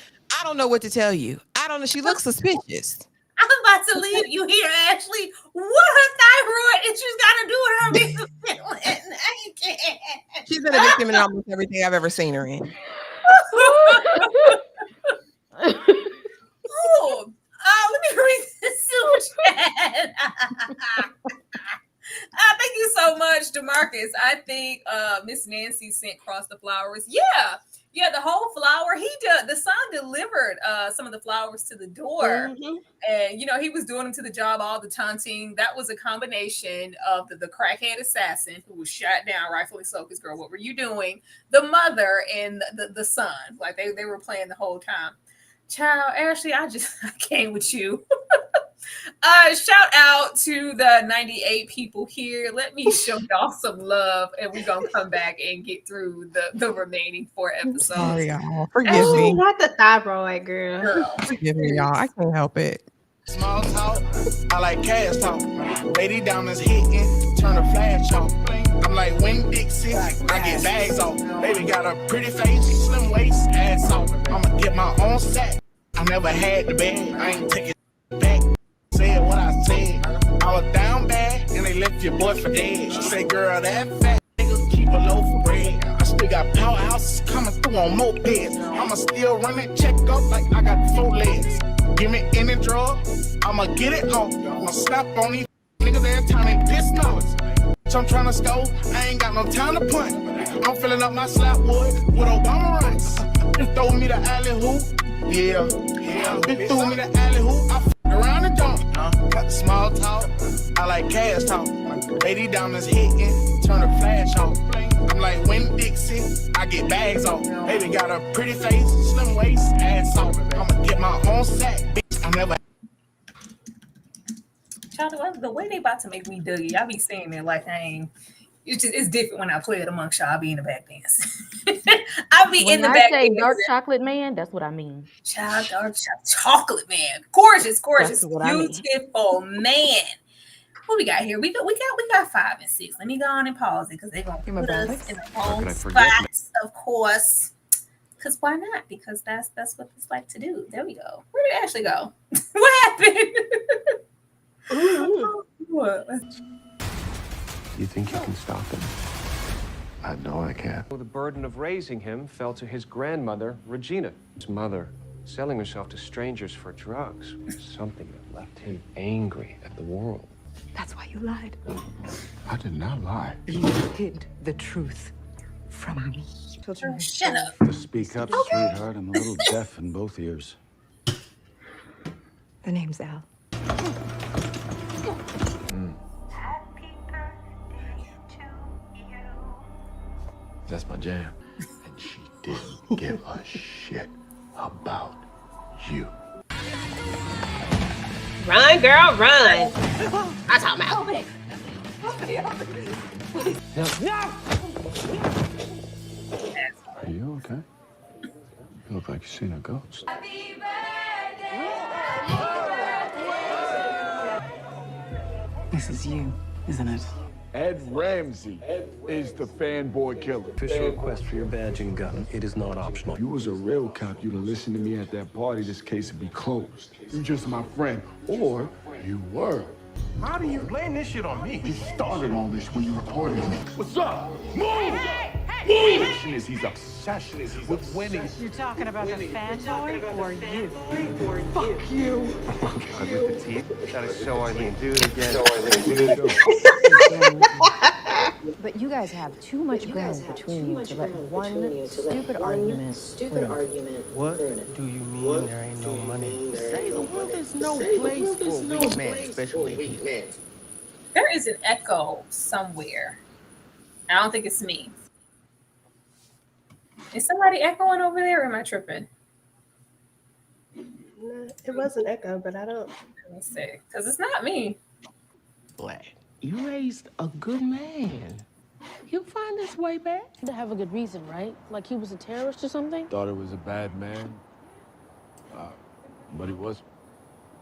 I don't know what to tell you. I don't know. She looks suspicious. I'm about to leave you here, Ashley. What her thyroid issues got to do with her being a villain? I can't. She's been a victim in almost everything I've ever seen her in. Oh, let me read this super chat. Thank you so much, DeMarcus. I think Miss Nancy sent Cross the Flowers. Yeah, the whole flower. The son delivered some of the flowers to the door, and you know he was doing them to the job, all the taunting. That was a combination of the crackhead assassin who was shot down, rightfully so. Because girl, what were you doing? The mother and the son, like they were playing the whole time. Child, Ashley, I came with you. Shout out to the 98 people here. Let me show y'all some love, and we're gonna come back and get through the remaining 4 episodes. Sorry, y'all. Forgive me. Not the thyroid, girl. Forgive me, y'all. I can't help it. Small talk, I like cash talk. Lady diamonds hitting, turn the flash off. I'm like Wing Dixie, I get bags off. Baby got a pretty face, slim waist, ass off. I'ma get my own sack. I never had the bag, I ain't taking back. Said what I said. I was down bad, and they left your boy for dead. She said, girl, that fat nigga keep a loaf of bread. I still got powerhouses coming through on mopeds. I'ma still run that check up like I got 4 legs. Give me any drug, I'ma get it off. I'ma snap on these niggas every time they piss noise. I'm trying to score, I ain't got no time to punt. I'm filling up my slap wood with Obama runs. Just throw me the alley hoop, yeah. Just throw me the alley hoop, I around the dunk. Got the small talk, I like cash talk. Lady diamonds hitting, turn the flash off. I'm like Win Dixie, I get bags off. Baby got a pretty face, slim waist, ass off. I'ma get my own sack, bitch. I never. Child, the way they about to make me Dougie, I be saying it like I ain't. It's different when I play it amongst y'all. I be in the back dance. I be in the back dance. Dark chocolate man, that's what I mean. Child, dark chocolate man, gorgeous, beautiful man. What we got here? We got 5 and 6. Let me go on and pause it because they're gonna put us in the wrong spots, of course. Because why not? Because that's what it's like to do. There we go. Where did Ashley go? What happened? What? You think you can stop him? I know I can. The burden of raising him fell to his grandmother, Regina. His mother, selling herself to strangers for drugs, was something that left him angry at the world. That's why you lied. I did not lie. You hid the truth from me. Shut up. To speak up, sweetheart. I'm a little deaf in both ears. The name's Al. That's my jam. And she didn't give a shit about you. Run, girl, run. I talk about. Are you okay? You look like you've seen a ghost. This is you, isn't it? Ed Ramsey is the fanboy killer. Official request for your badge and gun. It is not optional. If you was a real cop, you'd have listened to me at that party. This case would be closed. You just my friend, or you were How do you blame this shit on me? You started all this when you reported me. What's up? Move! Move! He's obsessed with winning. You're talking about the Phantoid or you? Fuck you. Oh God, with the teeth. Gotta show Eileen. Do it again. But you guys have too much ground between you to let one stupid argument ruin. What do you mean there ain't no money? Say the world is no place for a weak man, especially here. There is an echo somewhere. I don't think it's me. Is somebody echoing over there, or am I tripping? No, it was an echo, but I don't. Let me see, because it's not me. Black, you raised a good man. He'll find his way back. To have a good reason, right? Like he was a terrorist or something? Thought it was a bad man, but he was.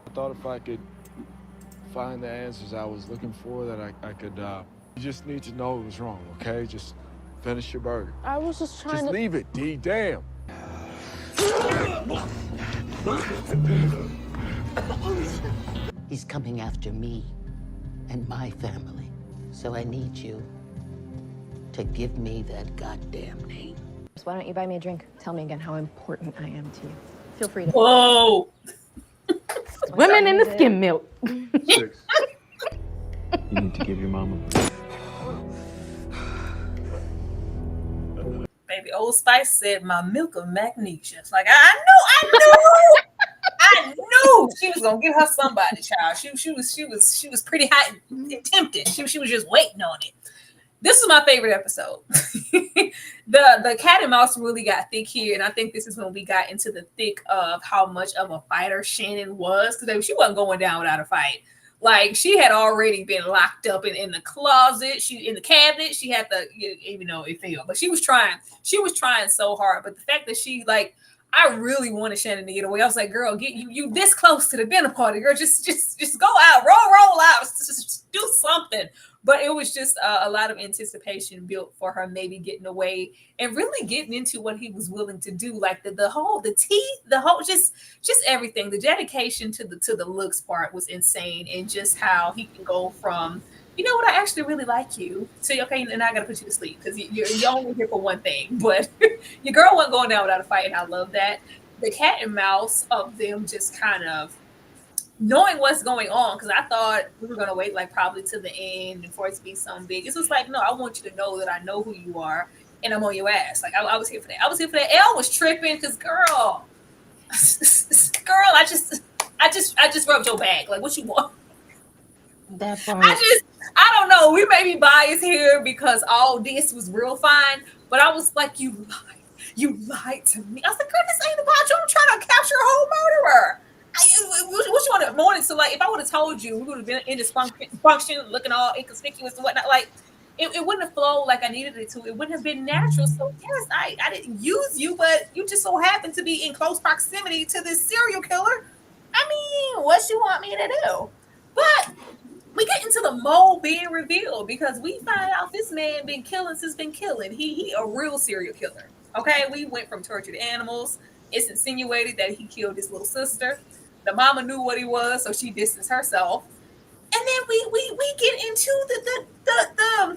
I thought if I could find the answers I was looking for, that I could. You just need to know it was wrong, okay? Just finish your burger. I was just trying Just to leave it, D. Damn. He's coming after me and my family. So I need you to give me that goddamn name. So why don't you buy me a drink? Tell me again how important I am to you. Feel free to. Whoa! Women in the skim milk. 6. You need to give your mom a break. Baby, Old Spice said my milk of magnesia. It's like I knew she was gonna give her somebody, child. She was pretty hot and tempted. She was just waiting on it. This is my favorite episode. The cat and mouse really got thick here, and I think this is when we got into the thick of how much of a fighter Shannon was, because she wasn't going down without a fight. Like, she had already been locked up in the closet, she in the cabinet. She had the, even though it failed, but she was trying so hard. But the fact that she, like, I really wanted Shannon to get away. I was like, girl, get you this close to the dinner party, girl. Just go out, roll out, just do something. But it was just a lot of anticipation built for her maybe getting away and really getting into what he was willing to do. Like the teeth, the whole just everything. The dedication to the looks part was insane, and just how he can go from, you know what, I actually really like you, so okay, and I gotta put you to sleep because you're only here for one thing. But your girl wasn't going down without a fight, and I love that. The cat and mouse of them just kind of knowing what's going on, because I thought we were going to wait like probably to the end and for it to be something big. It's just like, no, I want you to know that I know who you are and I'm on your ass. Like, I was here for that. I was here for that. Elle was tripping because, girl, I just rubbed your back. Like, what you want? that part. I don't know. We may be biased here because all this was real fine, but I was like, you lied to me. I was like, girl, this ain't about you. I'm trying to capture a whole murderer. What you want to morning? So, like, if I would have told you, we would have been in this function looking all inconspicuous and whatnot. Like, it wouldn't have flowed like I needed it to. It wouldn't have been natural. So, yes, I didn't use you, but you just so happened to be in close proximity to this serial killer. I mean, what you want me to do? But we get into the mole being revealed because we find out this man been killing since been killing. He a real serial killer. Okay, we went from tortured animals. It's insinuated that he killed his little sister. The mama knew what he was, so she distanced herself. And then we get into the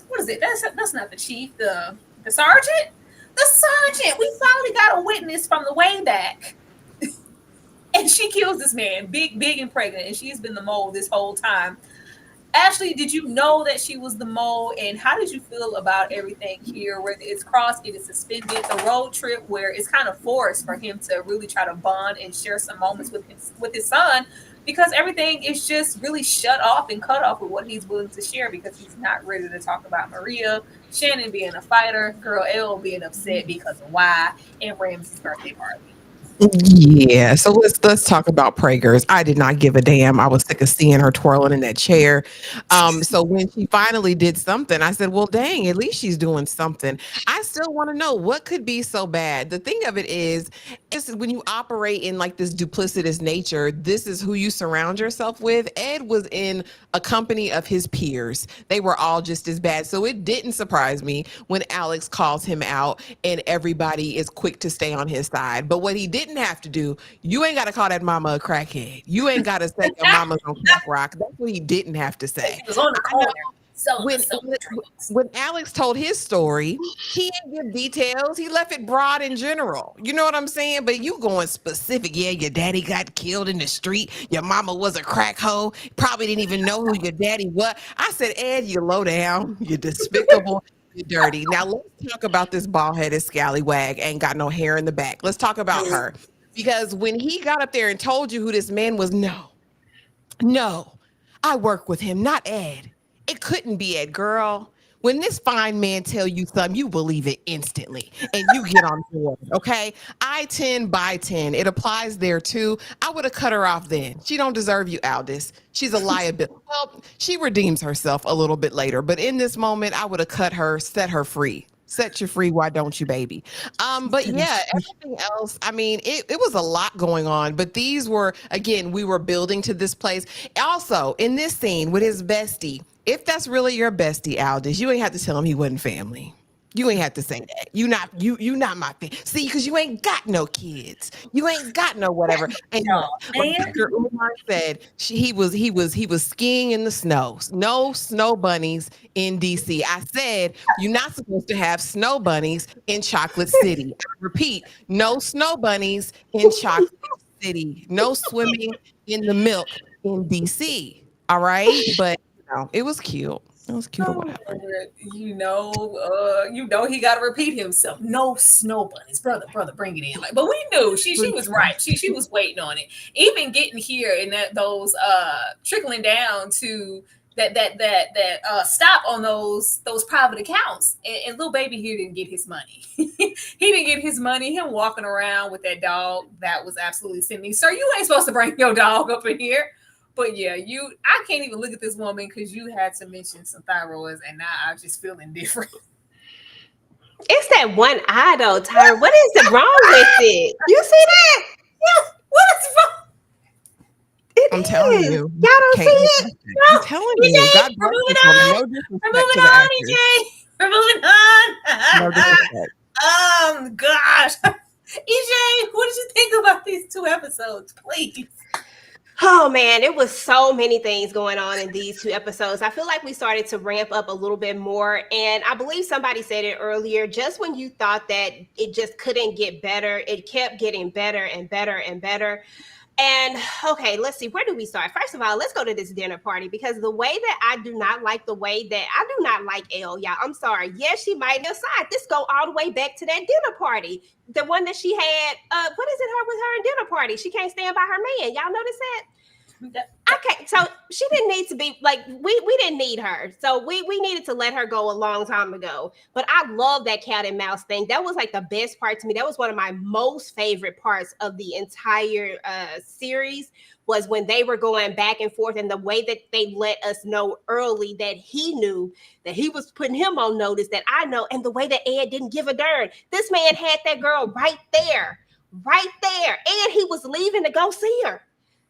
what is it? That's not the chief, the sergeant. The sergeant. We finally got a witness from the way back. And she kills this man, big and pregnant, and she's been the mole this whole time. Ashley, did you know that she was the mole? And how did you feel about everything here, where it's crossed, it is suspended, the road trip where it's kind of forced for him to really try to bond and share some moments with his son, because everything is just really shut off and cut off with what he's willing to share because he's not ready to talk about Maria, Shannon being a fighter, girl Elle being upset because of why, and Ramsey's birthday party. Yeah, so let's talk about Prager's. I did not give a damn. I was sick of seeing her twirling in that chair. So when she finally did something, I said, well, dang, at least she's doing something. I still want to know what could be so bad. The thing of it is, Just when you operate in like this duplicitous nature, this is who you surround yourself with. Ed was in a company of his peers. They were all just as bad. So it didn't surprise me when Alex calls him out and everybody is quick to stay on his side. But what he didn't have to do, you ain't got to call that mama a crackhead. You ain't got to say your mama's on crack rock. That's what he didn't have to say. He was on the corner. When Alex told his story, he didn't give details. He left it broad in general. You know what I'm saying? But you going specific. Yeah, your daddy got killed in the street. Your mama was a crack hoe. Probably didn't even know who your daddy was. I said, Ed, you low down. You're despicable. You're dirty. Now let's talk about this bald-headed scallywag. Ain't got no hair in the back. Let's talk about her. Because when he got up there and told you who this man was, no, I work with him, not Ed. It couldn't be Ed, girl. When this fine man tell you something, you believe it instantly and you get on board, okay? I 10 by 10. It applies there too. I would have cut her off then. She don't deserve you, Aldous. She's a liability. Well, she redeems herself a little bit later, but in this moment, I would have cut her, set her free. Set you free, why don't you, baby? But yeah, everything else, I mean, it was a lot going on, but these were, again, we were building to this place. Also, in this scene with his bestie, if that's really your bestie, Aldous, you ain't have to tell him he wasn't family. You ain't have to say that. You not my fan. See, because you ain't got no kids. You ain't got no whatever. And like Dr. Umar said, he was skiing in the snow. No snow bunnies in DC. I said you're not supposed to have snow bunnies in Chocolate City. I repeat, no snow bunnies in Chocolate City. No swimming in the milk in DC. All right, but it was cute. It was cute or whatever. You know, he got to repeat himself. No snow bunnies, brother, bring it in. Like, but we knew she was right. She was waiting on it. Even getting here and those trickling down to that stop on those private accounts. And little baby here didn't get his money. He didn't get his money. Him walking around with that dog, that was absolutely sickening. Sir, you ain't supposed to bring your dog up in here. But yeah, I can't even look at this woman because you had to mention some thyroids, and now I'm just feeling different. It's that one eye though, Tyra. What is wrong with it? You see that? Yeah. What is wrong? I'm telling you. Y'all don't see it? No. I'm telling you. God bless you. No disrespect to the actors. We're moving on. No disrespect. Gosh. EJ, what did you think about these 2 episodes, please? Oh man, it was so many things going on in these 2 episodes. I feel like we started to ramp up a little bit more. And I believe somebody said it earlier, just when you thought that it just couldn't get better, it kept getting better and better and better. And okay, let's see, where do we start? First of all, let's go to this dinner party, because the way that I do not like Elle, y'all. I'm sorry. Yes, she might decide. Let's go all the way back to that dinner party. The one that she had, what is it her with her in dinner party? She can't stand by her man. Y'all notice that? Okay, so she didn't need to be like, we didn't need her. So we needed to let her go a long time ago. But I love that cat and mouse thing. That was like the best part to me. That was one of my most favorite parts of the entire series, was when they were going back and forth, and the way that they let us know early that he knew that he was putting him on notice, that I know, and the way that Ed didn't give a darn. This man had that girl right there, and he was leaving to go see her.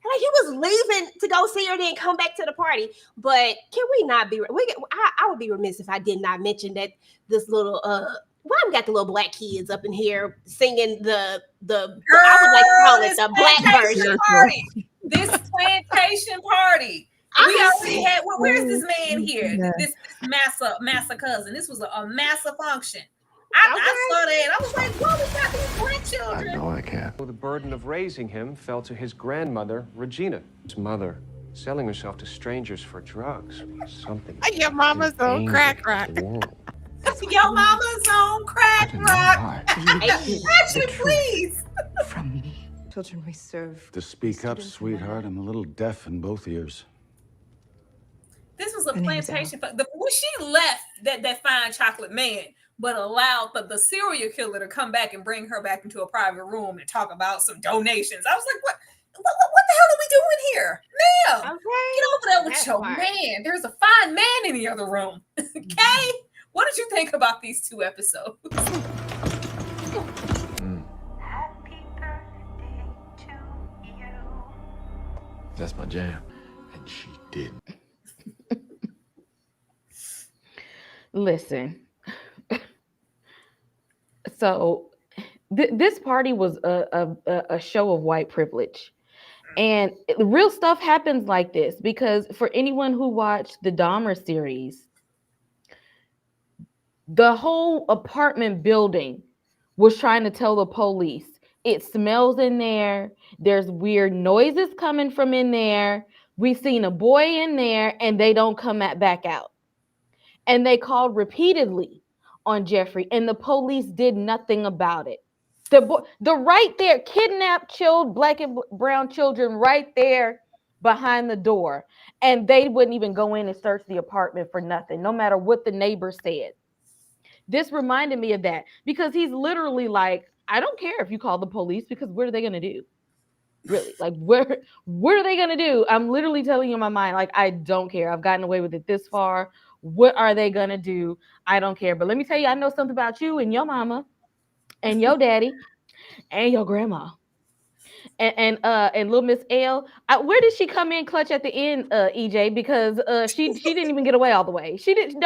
Like, he was leaving to go see her, then come back to the party. But can we not be? I would be remiss if I did not mention that this little why we got the little black kids up in here singing the I would like to call it the black version party. This plantation party. We already had. Where's this man here? This massa cousin. This was a massa function. I saw that. I was like, "Whoa, we got these black children." No, I can't. The burden of raising him fell to his grandmother, Regina. His mother, selling herself to strangers for drugs. Something. Your mama's on crack rock. Your mama's on crack rock. Actually, please. From me. Children we serve. To speak up, sweetheart, I'm a little deaf in both ears. This was a plantation. When she left that fine chocolate man, but allowed the serial killer to come back and bring her back into a private room and talk about some donations. I was like, what the hell are we doing here? Ma'am, get over there with your man. There's a fine man in the other room. Okay? What did you think about these 2 episodes? Happy birthday That's my jam. And she didn't. Listen. So this party was a show of white privilege. And real stuff happens like this because for anyone who watched the Dahmer series, the whole apartment building was trying to tell the police it smells in there. There's weird noises coming from in there. We've seen a boy in there and they don't come back out. And they called repeatedly on Jeffrey and the police did nothing about it. The right there, kidnapped black and brown children right there behind the door. And they wouldn't even go in and search the apartment for nothing, no matter what the neighbor said. This reminded me of that because he's literally like, I don't care if you call the police because what are they going to do? Really? Like, what are they going to do? I'm literally telling you in my mind, like, I don't care. I've gotten away with it this far. What are they going to do? I don't care. But let me tell you, I know something about you and your mama and your daddy and your grandma. And little Miss L, where did she come in clutch at the end, EJ? Because she didn't even get away all the way. She didn't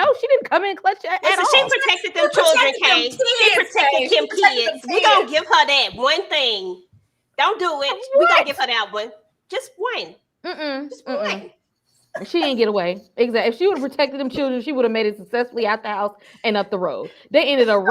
come in clutch at Listen, all. she protected them children, Kay. She protected them kids. We gonna give her that one thing. Don't do it. We gonna give her that one. Just one. Just one. She didn't get away. Exactly. If she would have protected them children, she would have made it successfully out the house and up the road. They ended up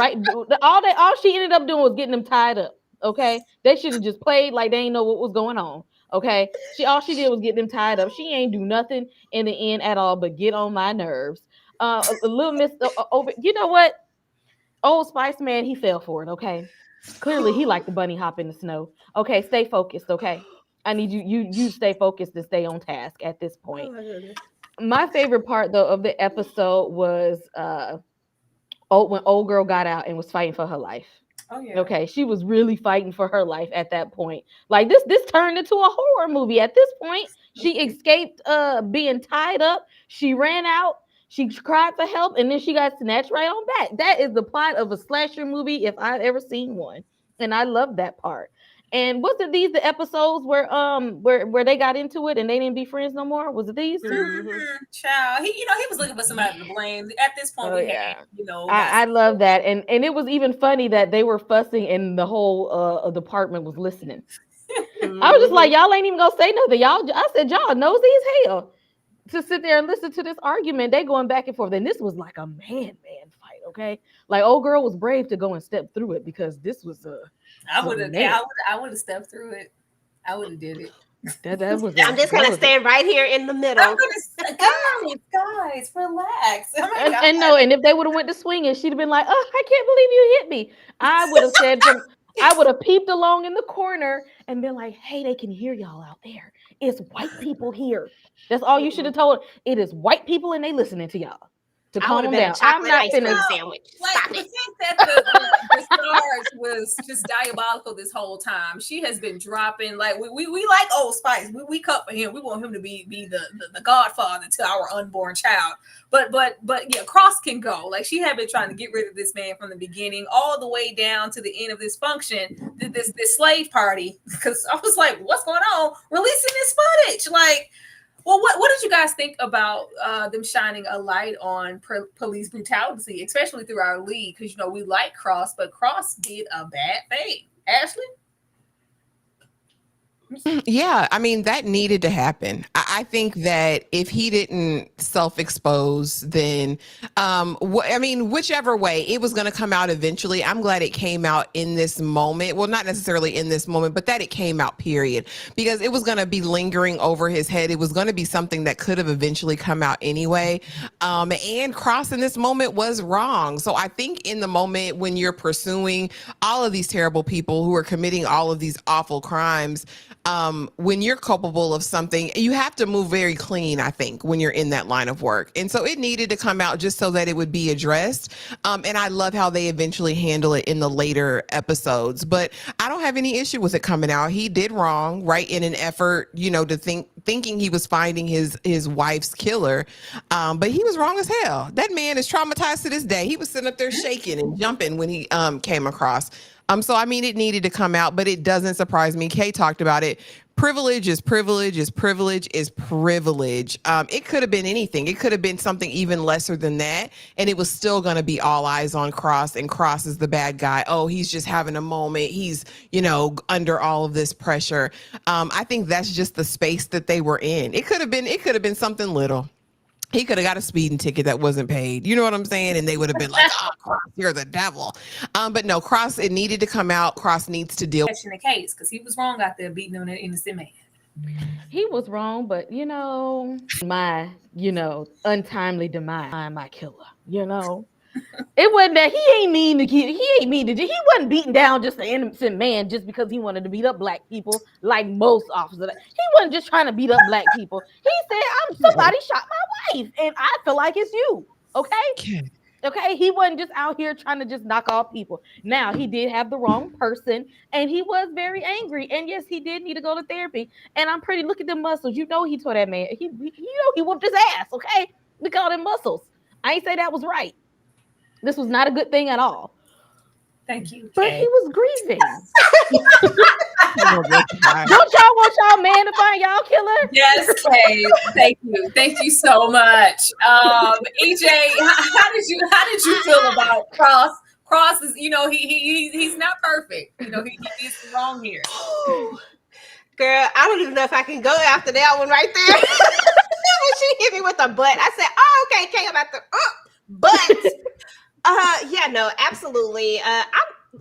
all she ended up doing was getting them tied up. Okay. They should have just played like they didn't know what was going on. Okay. All she did was get them tied up. She ain't do nothing in the end at all but get on my nerves. Little Miss over, you know what? Old Spice Man, he fell for it. Okay. Clearly he liked the bunny hop in the snow. Okay, stay focused. Okay. I need you stay focused and stay on task at this point. My favorite part though of the episode was when old girl got out and was fighting for her life. Oh yeah. Okay, she was really fighting for her life at that point. Like this turned into a horror movie at this point. She escaped being tied up. She ran out. She cried for help, and then she got snatched right on back. That is the plot of a slasher movie if I've ever seen one, and I love that part. And wasn't these the episodes where they got into it and they didn't be friends no more? Was it these 2? Mm-hmm. Child, he was looking for somebody to blame. At this point, I love that, and it was even funny that they were fussing and the whole department was listening. I was just like, y'all ain't even gonna say nothing. I said y'all nosy as hell to sit there and listen to this argument. They going back and forth, and this was like a man fight. Okay, like old girl was brave to go and step through it because this was a. I would have stepped through it. I would have did it. That was. I'm just gonna stand right here in the middle. I'm gonna guys, relax. Oh and if they would have went to swinging, she'd have been like, "Oh, I can't believe you hit me." I would have said, I would have peeped along in the corner and been like, "Hey, they can hear y'all out there. It's white people here." That's all you should have told. It is white people and they listening to y'all. To calm them down. I'm not finished. Sandwich. Like the fact that the stars was just diabolical this whole time. She has been dropping. Like we like Old Spice. We cut for him. We want him to be the godfather to our unborn child. But yeah, Cross can go. Like she had been trying to get rid of this man from the beginning, all the way down to the end of this function, this slave party. Because I was like, what's going on? Releasing this footage, like. Well, what did you guys think about them shining a light on police brutality, especially through our lead? Because, we like Cross, but Cross did a bad thing. Ashley? Yeah, I mean, that needed to happen. I think that if he didn't self-expose, then, whichever way, it was going to come out eventually. I'm glad it came out in this moment. Well, not necessarily in this moment, but that it came out, period. Because it was going to be lingering over his head. It was going to be something that could have eventually come out anyway. And Cross in this moment was wrong. So I think in the moment when you're pursuing all of these terrible people who are committing all of these awful crimes, when you're culpable of something, you have to move very clean, I think, when you're in that line of work. And so it needed to come out just so that it would be addressed. And I love how they eventually handle it in the later episodes. But I don't have any issue with it coming out. He did wrong, right, in an effort, to thinking he was finding his wife's killer. But he was wrong as hell. That man is traumatized to this day. He was sitting up there shaking and jumping when he came across. So, I mean, it needed to come out, but it doesn't surprise me. Kay talked about it. Privilege is privilege is privilege is privilege. It could have been anything. It could have been something even lesser than that, and it was still going to be all eyes on Cross, and Cross is the bad guy. Oh, he's just having a moment. He's, under all of this pressure. I think that's just the space that they were in. It could have been something little. He could have got a speeding ticket that wasn't paid. You know what I'm saying? And they would have been like, "Oh, Cross, you're the devil." But no, Cross, it needed to come out. Cross needs to deal. In the case, because he was wrong out there beating on that innocent man. He was wrong, but my untimely demise, my killer. It wasn't that he ain't mean to he wasn't beating down just an innocent man just because he wanted to beat up black people like most officers. He wasn't just trying to beat up black people. He said, somebody shot my wife and I feel like it's you. Okay, he wasn't just out here trying to just knock off people. Now, he did have the wrong person and he was very angry. And yes, he did need to go to therapy. And I'm pretty, look at them muscles. He tore that man. He whooped his ass. Okay, we call them muscles. I ain't say that was right. This was not a good thing at all. Thank you. But he was grieving. Don't y'all want y'all man to find y'all killer? Yes, Kay. Thank you. Thank you so much. EJ, how did you feel about Cross? Cross is, he's not perfect. He did some wrong here. Girl, I don't even know if I can go after that one right there. When she hit me with a butt, I said, "Oh, okay, Kay, I'm at the but." Yeah, no, absolutely.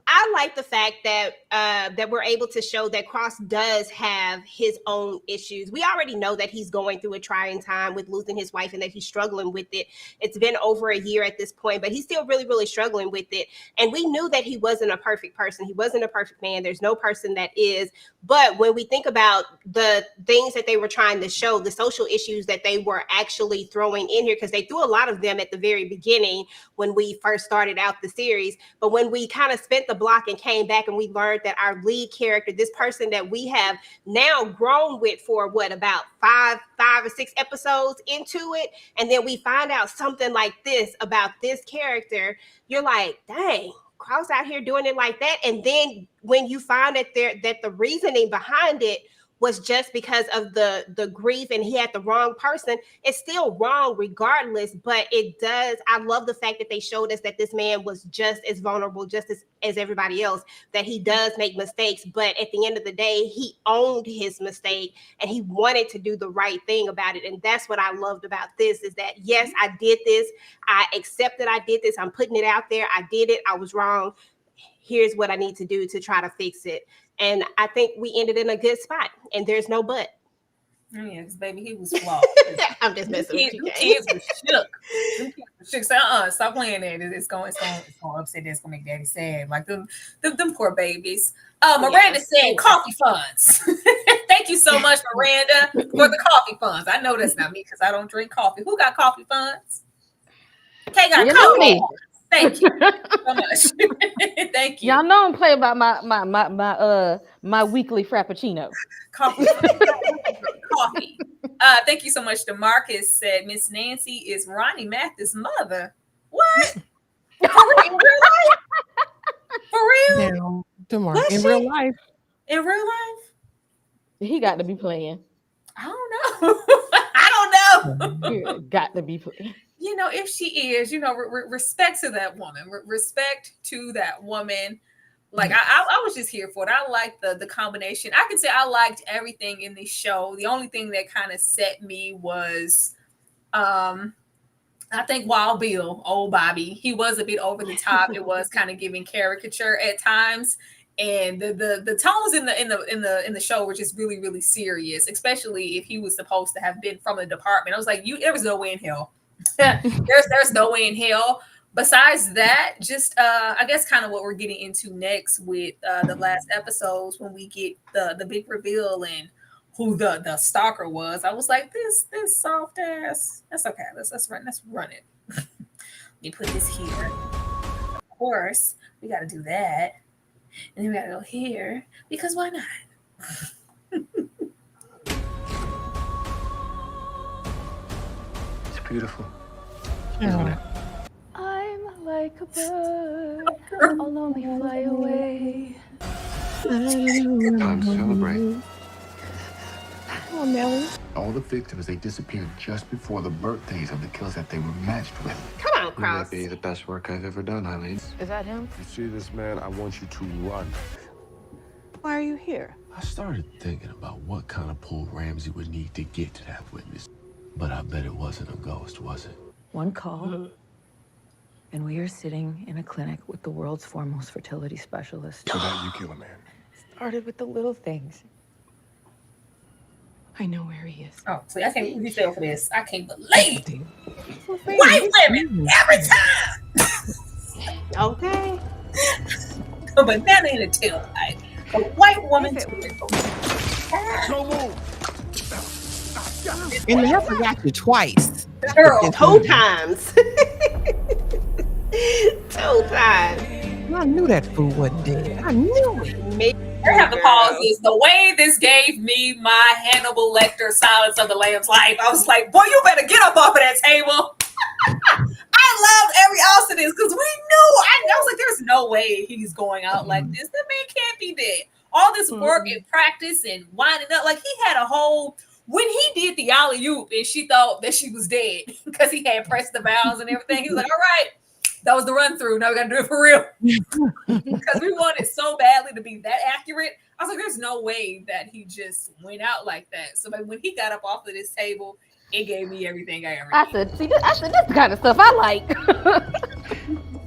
I like the fact that that we're able to show that Cross does have his own issues. We already know that he's going through a trying time with losing his wife and that he's struggling with it. It's been over a year at this point, but he's still really, really struggling with it. And we knew that he wasn't a perfect person. He wasn't a perfect man. There's no person that is. But when we think about the things that they were trying to show, the social issues that they were actually throwing in here, because they threw a lot of them at the very beginning when we first started out the series. But when we kind of spent the block and came back and we learned that our lead character, this person that we have now grown with for about five or six episodes into it, and then we find out something like this about this character, you're like, dang, Cross out here doing it like that. And then when you find that the reasoning behind it was just because of the grief and he had the wrong person, it's still wrong regardless. But I love the fact that they showed us that this man was just as vulnerable, just as everybody else, that he does make mistakes. But at the end of the day, he owned his mistake and he wanted to do the right thing about it. And that's what I loved about this, is that, yes, I did this. I accept that I did this. I'm putting it out there. I did it. I was wrong. Here's what I need to do to try to fix it. And I think we ended in a good spot. And there's no but. Oh, yeah, because baby, he was flawed. I'm just messing with you. Kids were shook. Them kids were shook. Stop playing that. It's going upset. It's gonna make daddy sad. Like them poor babies. Miranda said coffee funds. Thank you so much, Miranda, for the coffee funds. I know that's not me because I don't drink coffee. Who got coffee funds? Kay got coffee. Thank you so much. Thank you. Y'all know I'm playing about my weekly frappuccino. Coffee. Coffee. Thank you so much. DeMarcus said Miss Nancy is Ronnie Mathis' mother. What? For real? For real? No, DeMarcus in real life. In real life? He got to be playing. I don't know. I don't know. He got to be playing. If she is, respect to that woman. Respect to that woman. Like, I was just here for it. I liked the combination. I can say I liked everything in the show. The only thing that kind of set me was, I think Wild Bill, old Bobby, he was a bit over the top. It was kind of giving caricature at times. And the tones in the show were just really, really serious, especially if he was supposed to have been from the department. I was like, there was no way in hell. There's no way in hell. Besides that, just I guess kind of what we're getting into next with the last episodes, when we get the big reveal and who the stalker was. I was like, this soft ass. That's okay. Let's run it. Let me put this here. Of course, we got to do that, and then we got to go here because why not? It's beautiful. Yeah. I'm like a bird, I'll only fly away. Time to celebrate. on, Nelly. All the victims, they disappeared just before the birthdays of the killers that they were matched with. Come on, You Cross. may be the best work I've ever done, Eileen. Is that him? You see this man? I want you to run. Why are you here? I started thinking about what kind of pull Ramsey would need to get to that witness. But I bet it wasn't a ghost, was it? One call, and we are sitting in a clinic with the world's foremost fertility specialist. So that you kill a man. Started with the little things. I know where he is. Oh, see, I can't believe you fell for this. I can't believe white women every time. Okay. But that ain't a tailpipe. A white woman. Don't move. And I forgot you twice. Girl, 2 times. 2 times. I knew that food wasn't dead. I knew it. I have to pause this. The way this gave me my Hannibal Lecter Silence of the Lambs life, I was like, boy, you better get up off of that table. I loved every ounce of this because we knew. I was like, there's no way he's going out like this. The man can't be dead. All this work and practice and winding up. Like, he had a whole... When he did the alley-oop and she thought that she was dead because he had pressed the valves and everything, he was like, all right, that was the run-through. Now we got to do it for real. Because we wanted so badly to be that accurate. I was like, there's no way that he just went out like that. So when he got up off of this table, it gave me everything I ever I needed. said, this the kind of stuff I like.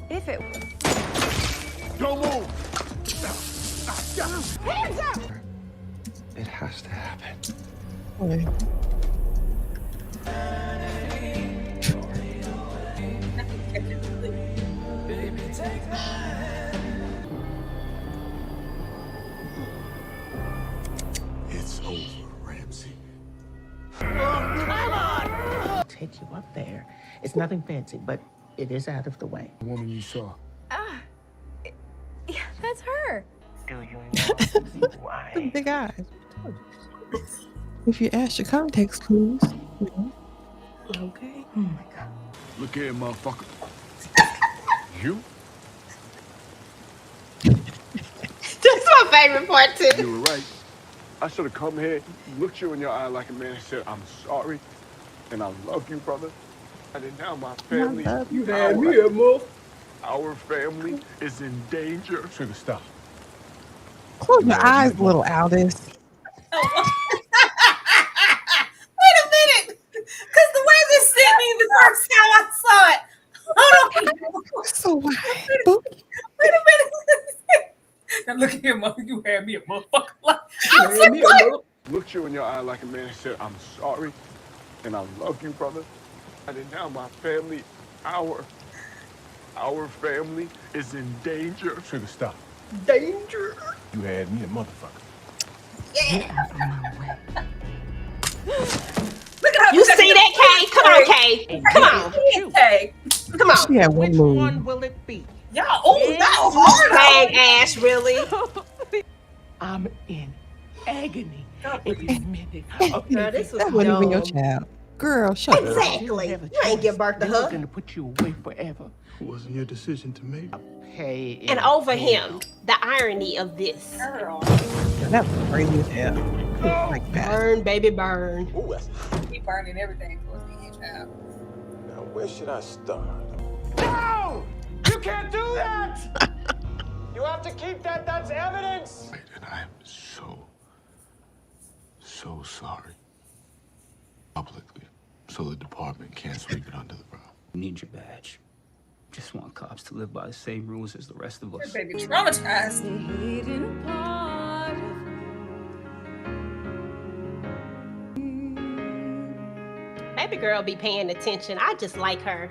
If it Don't move. hands up. It has to happen. Okay. It's over, Ramsey. Take you up there. It's nothing fancy, but it is out of the way. The woman you saw. Yeah, that's her. Do you know why? Big eyes. If you ask your context clues. Okay. Oh my God. Look here, motherfucker. You? That's my favorite part, too. You were right. I should have come here, looked you in your eye like a man and said, I'm sorry, and I love you, brother. And now my family, You had me a move. our family is in danger. Sugar, stop. Close your eyes, little Aldous. Wait a minute. Because the way this hit me the first time I saw it. Hold on. So wide. Wait a minute. Now look at him, you had me a motherfucker. I was like, what? Looked you in your eye like a man and said, I'm sorry, and I love you, brother. And now my family, our family is in danger. Sugar, stop. Danger. You had me a motherfucker. Look at her. You see that, Kay? Come on, Kay. Come on. Kay. Come on. She had one Which move. one will it be? Y'all, y'all hard. Dang, Ash, really? I'm in agony. It is minute. Girl, this was That wasn't even your dumb. child. Girl, shut up. Exactly. You ain't give birth to They're her. going to put you away forever. It wasn't your decision to make. Pay And over him, the irony of this. Girl. That was crazy as hell. Like that. Burn, baby, burn. Keep burning everything towards me, child. Now, where should I start? No! You can't do that! You have to keep that. That's evidence. And I am so sorry. Publicly, so the department can't sweep it under the rug. Need your badge. Just want cops to live by the same rules as the rest of us. Baby, traumatized. Baby girl be paying attention. I just like her.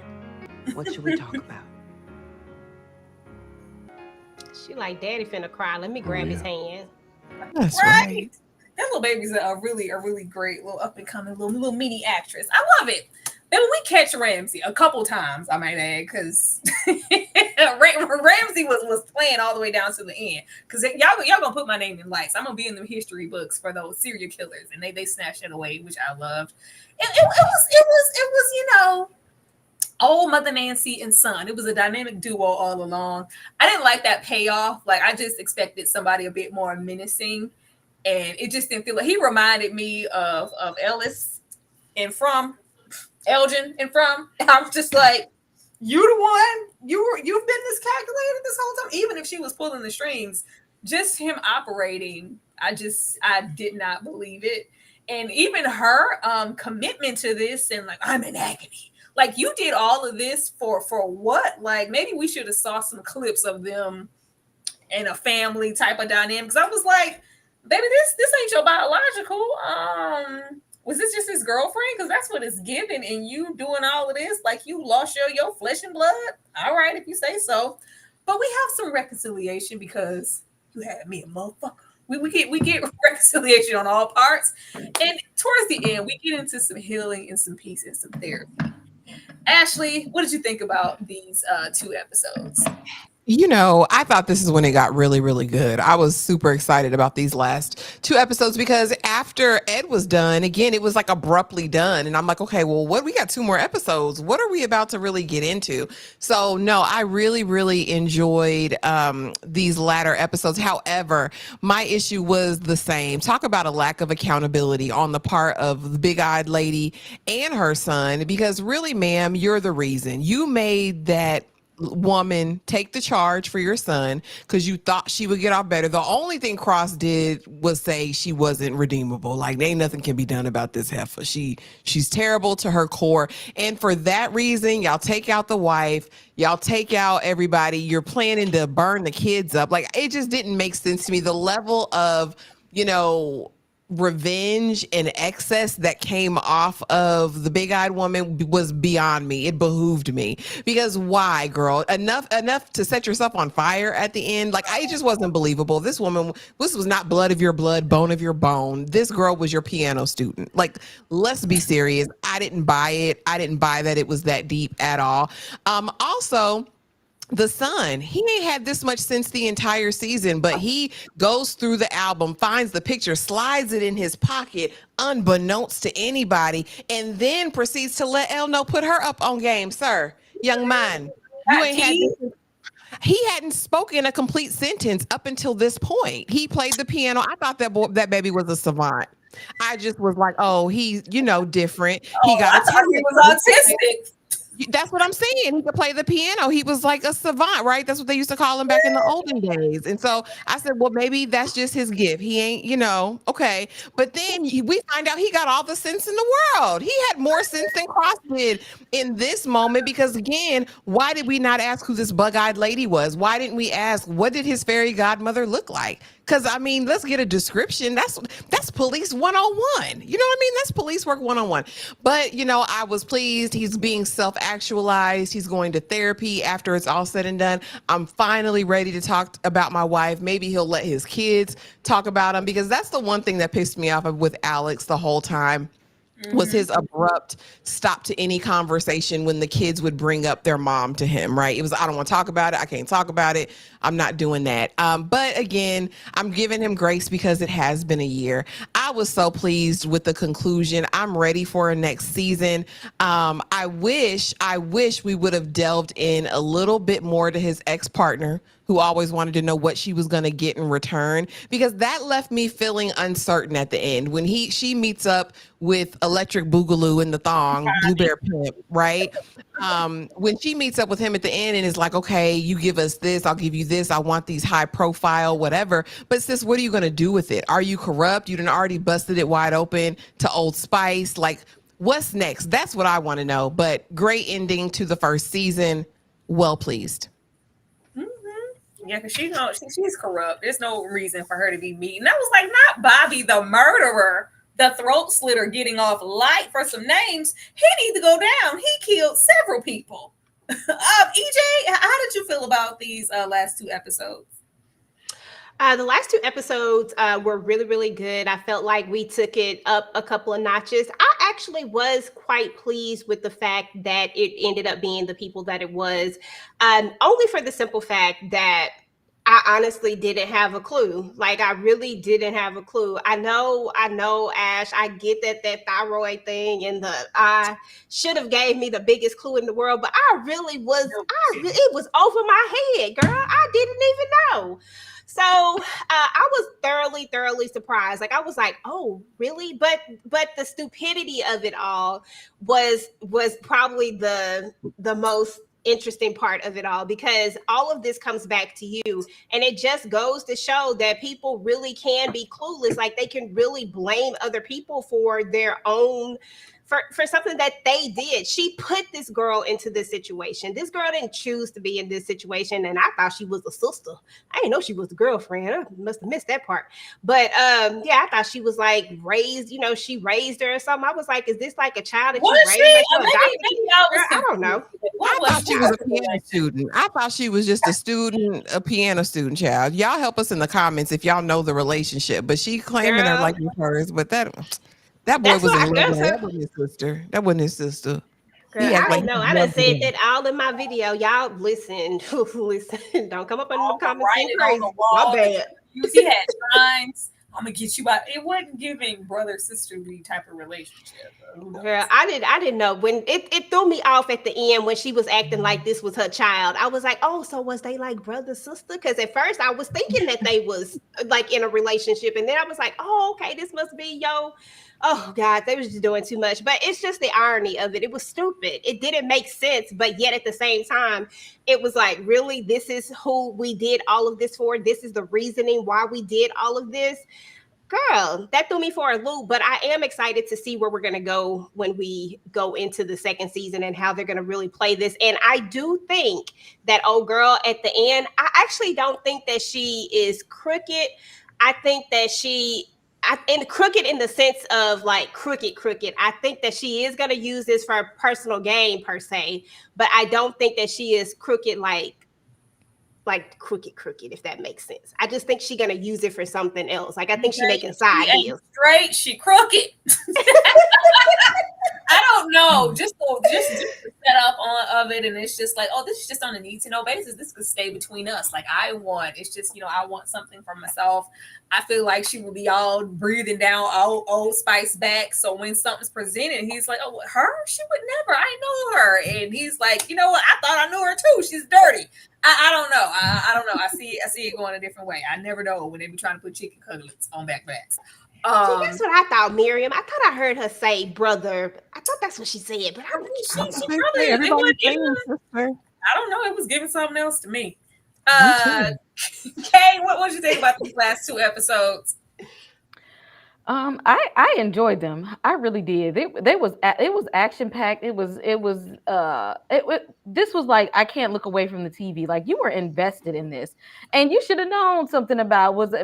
What should we talk about? She like, Daddy finna cry. Let me grab his hand. That's Right. right. That little baby's a really great little up and coming little mini actress. I love it. Then we catch Ramsey a couple times, I might add, because Ramsey was playing all the way down to the end. Because y'all gonna put my name in lights. I'm gonna be in the history books for those serial killers, and they snatched it away, which I loved. It was you know, old Mother Nancy and son. It was a dynamic duo all along. I didn't like that payoff. Like, I just expected somebody a bit more menacing. and it just didn't feel like he reminded me of Ellis and from Elgin and from. And I'm just like, you the one, you've been this calculated this whole time, even if she was pulling the strings, just him operating. I did not believe it. And even her commitment to this and like, I'm in agony. Like, you did all of this for what? Like, maybe we should have saw some clips of them in a family type of dynamic. Because I was like, baby, this ain't your biological. Was this just his girlfriend? Because that's what it's giving. And you doing all of this, like you lost your flesh and blood. All right, if you say so. But we have some reconciliation because you had me a motherfucker. We get reconciliation on all parts. And towards the end, we get into some healing and some peace and some therapy. Ashley, what did you think about these 2 episodes? You know, I thought this is when it got really, really good. I was super excited about these last 2 episodes because after Ed was done, again, it was like abruptly done. And I'm like, okay, well, we got 2 more episodes. What are we about to really get into? So no, I really, really enjoyed these latter episodes. However, my issue was the same. Talk about a lack of accountability on the part of the big-eyed lady and her son, because really, ma'am, you're the reason. You made that woman take the charge for your son because you thought she would get off better. The only thing Cross did was say she wasn't redeemable. Like, ain't nothing can be done about this heifer. She's terrible to her core. And for that reason, y'all take out the wife, y'all take out everybody. You're planning to burn the kids up. Like, it just didn't make sense to me. The level of, revenge and excess that came off of the big-eyed woman was beyond me. It behooved me, because why, girl? Enough to set yourself on fire at the end. Like, I just wasn't believable. This woman, this was not blood of your blood, bone of your bone. This girl was your piano student. Like, let's be serious. I didn't buy it. I didn't buy that it was that deep at all. Also, the son, he ain't had this much since the entire season, but he goes through the album, finds the picture, slides it in his pocket, unbeknownst to anybody, and then proceeds to let Elle know, put her up on game. Sir, young man, you ain't had this. He hadn't spoken a complete sentence up until this point. He played the piano. I thought that baby was a savant. I just was like, oh, he's, different. He got I thought he was autistic. That's what I'm saying. He could play the piano. He was like a savant, right? That's what they used to call him back in the olden days. And so I said, well, maybe that's just his gift. He ain't, okay. But then we find out he got all the sense in the world. He had more sense than Cross did in this moment, because again, why did we not ask who this bug-eyed lady was? Why didn't we ask, what did his fairy godmother look like? Because, I mean, let's get a description. That's police 101. You know what I mean? That's police work 101. But, I was pleased. He's being self-actualized. He's going to therapy after it's all said and done. I'm finally ready to talk about my wife. Maybe he'll let his kids talk about him, because that's the one thing that pissed me off with Alex the whole time. Was his abrupt stop to any conversation when the kids would bring up their mom to him, right? It was, I don't want to talk about it. I can't talk about it. I'm not doing that. But again, I'm giving him grace because it has been a year. I was so pleased with the conclusion. I'm ready for a next season. I wish we would have delved in a little bit more to his ex-partner, who always wanted to know what she was going to get in return, because that left me feeling uncertain at the end when she meets up with Electric Boogaloo in the thong, Blueberry Pimp, right? When she meets up with him at the end and is like, okay, you give us this, I'll give you this, I want these high profile, whatever. But sis, what are you going to do with it? Are you corrupt? You done already busted it wide open to Old Spice. Like, what's next? That's what I want to know. But great ending to the first season. Well pleased. Yeah, because she's corrupt. There's no reason for her to be mean. And that was like, not Bobby the murderer, the throat slitter getting off light for some names. He needs to go down. He killed several people. EJ, how did you feel about these last 2 episodes? The last 2 episodes were really, really good. I felt like we took it up a couple of notches. I actually was quite pleased with the fact that it ended up being the people that it was, only for the simple fact that I honestly didn't have a clue. Like I really didn't have a clue. I know, Ash. I get that thyroid thing and the I should have gave me the biggest clue in the world, but it was over my head, girl. I didn't even know. So I was thoroughly surprised. Like I was like, oh, really? But the stupidity of it all was probably the most interesting part of it all, because all of this comes back to you, and it just goes to show that people really can be clueless. Like they can really blame other people for their own for something that they did. She put this girl into this situation. This girl didn't choose to be in this situation, and I thought she was a sister. I didn't know she was the girlfriend. I must have missed that part. But yeah, I thought she was like raised, she raised her or something. I was like, is this like a child that you Was raised? she? Like you adopted? Maybe I was Girl, I don't confused. know. What I was thought she was a piano student. I thought she was just a student, a piano student, child. Y'all help us in the comments if y'all know the relationship. But she claiming her Girl, like it's hers. But that boy that's was what in I love with that's her. her. That wasn't his sister. That wasn't his sister. Girl, He I act like don't know. he I done loved said her. that all in my video. Y'all listen, listen. Don't come up in the I'm gonna comments write getting it on the crazy. My wall. bad. He had signs. I'm gonna get you out. It wasn't giving brother sisterly type of relationship. Who knows? Girl, I didn't know when it threw me off at the end when she was acting like this was her child. I was like, oh, so was they like brother sister? Because at first I was thinking that they was like in a relationship, and then I was like, oh, okay, this must be yo. Oh God, they was just doing too much. But it's just the irony of it. It was stupid. It didn't make sense, but yet at the same time, it was like, really, this is who we did all of this for. This is the reasoning why we did all of this. Girl, that threw me for a loop, but I am excited to see where we're going to go when we go into the second season and how they're going to really play this. And I do think that old girl at the end, I actually don't think that she is crooked. I think that and crooked in the sense of like crooked. I think that she is going to use this for personal gain per se, but I don't think that she is crooked like crooked, if that makes sense. I just think she's gonna use it for something else. Like I think she making She side ain't deals. straight. She crooked. I don't know. Just the setup of it, and it's just like, oh, this is just on a need to know basis. This could stay between us. Like it's just I want something for myself. I feel like she will be all breathing down old Spice back. So when something's presented, he's like, oh, her? She would never. I know her, and he's like, you know what? I thought I knew her too. She's dirty. I don't know. I don't know. I see it going a different way. I never know when they be trying to put chicken cutlets on backpacks. See, that's what I thought, Miriam. I thought I heard her say brother. I thought that's what she said, but she probably Everybody's saying sister. I don't know. It was giving something else to me. Me too. Kay, what did you think about these last two episodes? I enjoyed them. I really did. It was action packed. This was like I can't look away from the TV. Like you were invested in this, and you should have known something about was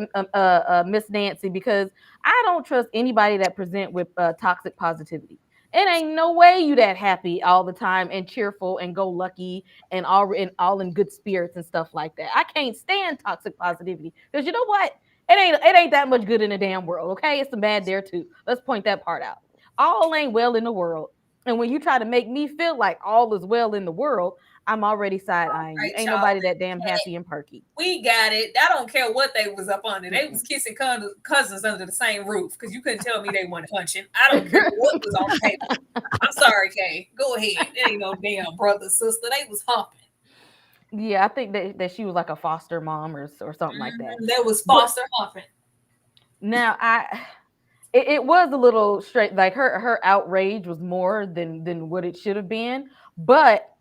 Miss Nancy, because I don't trust anybody that present with toxic positivity. It ain't no way you that happy all the time and cheerful and go lucky and all in good spirits and stuff like that. I can't stand toxic positivity, because you know what? It ain't that much good in the damn world, okay? It's some bad there too. Let's point that part out. All ain't well in the world. And when you try to make me feel like all is well in the world, I'm already side-eyeing you. Ain't nobody that damn happy and perky. We got it. I don't care what they was up under. They was kissing cousins under the same roof, because you couldn't tell me they weren't punching. I don't care what was on the table. I'm sorry, Kay. Go ahead. There ain't no damn brother, sister. They was humping. Yeah, I think that she was like a foster mom or something like that. That was foster humping. Now it was a little straight, like her outrage was more than what it should have been. But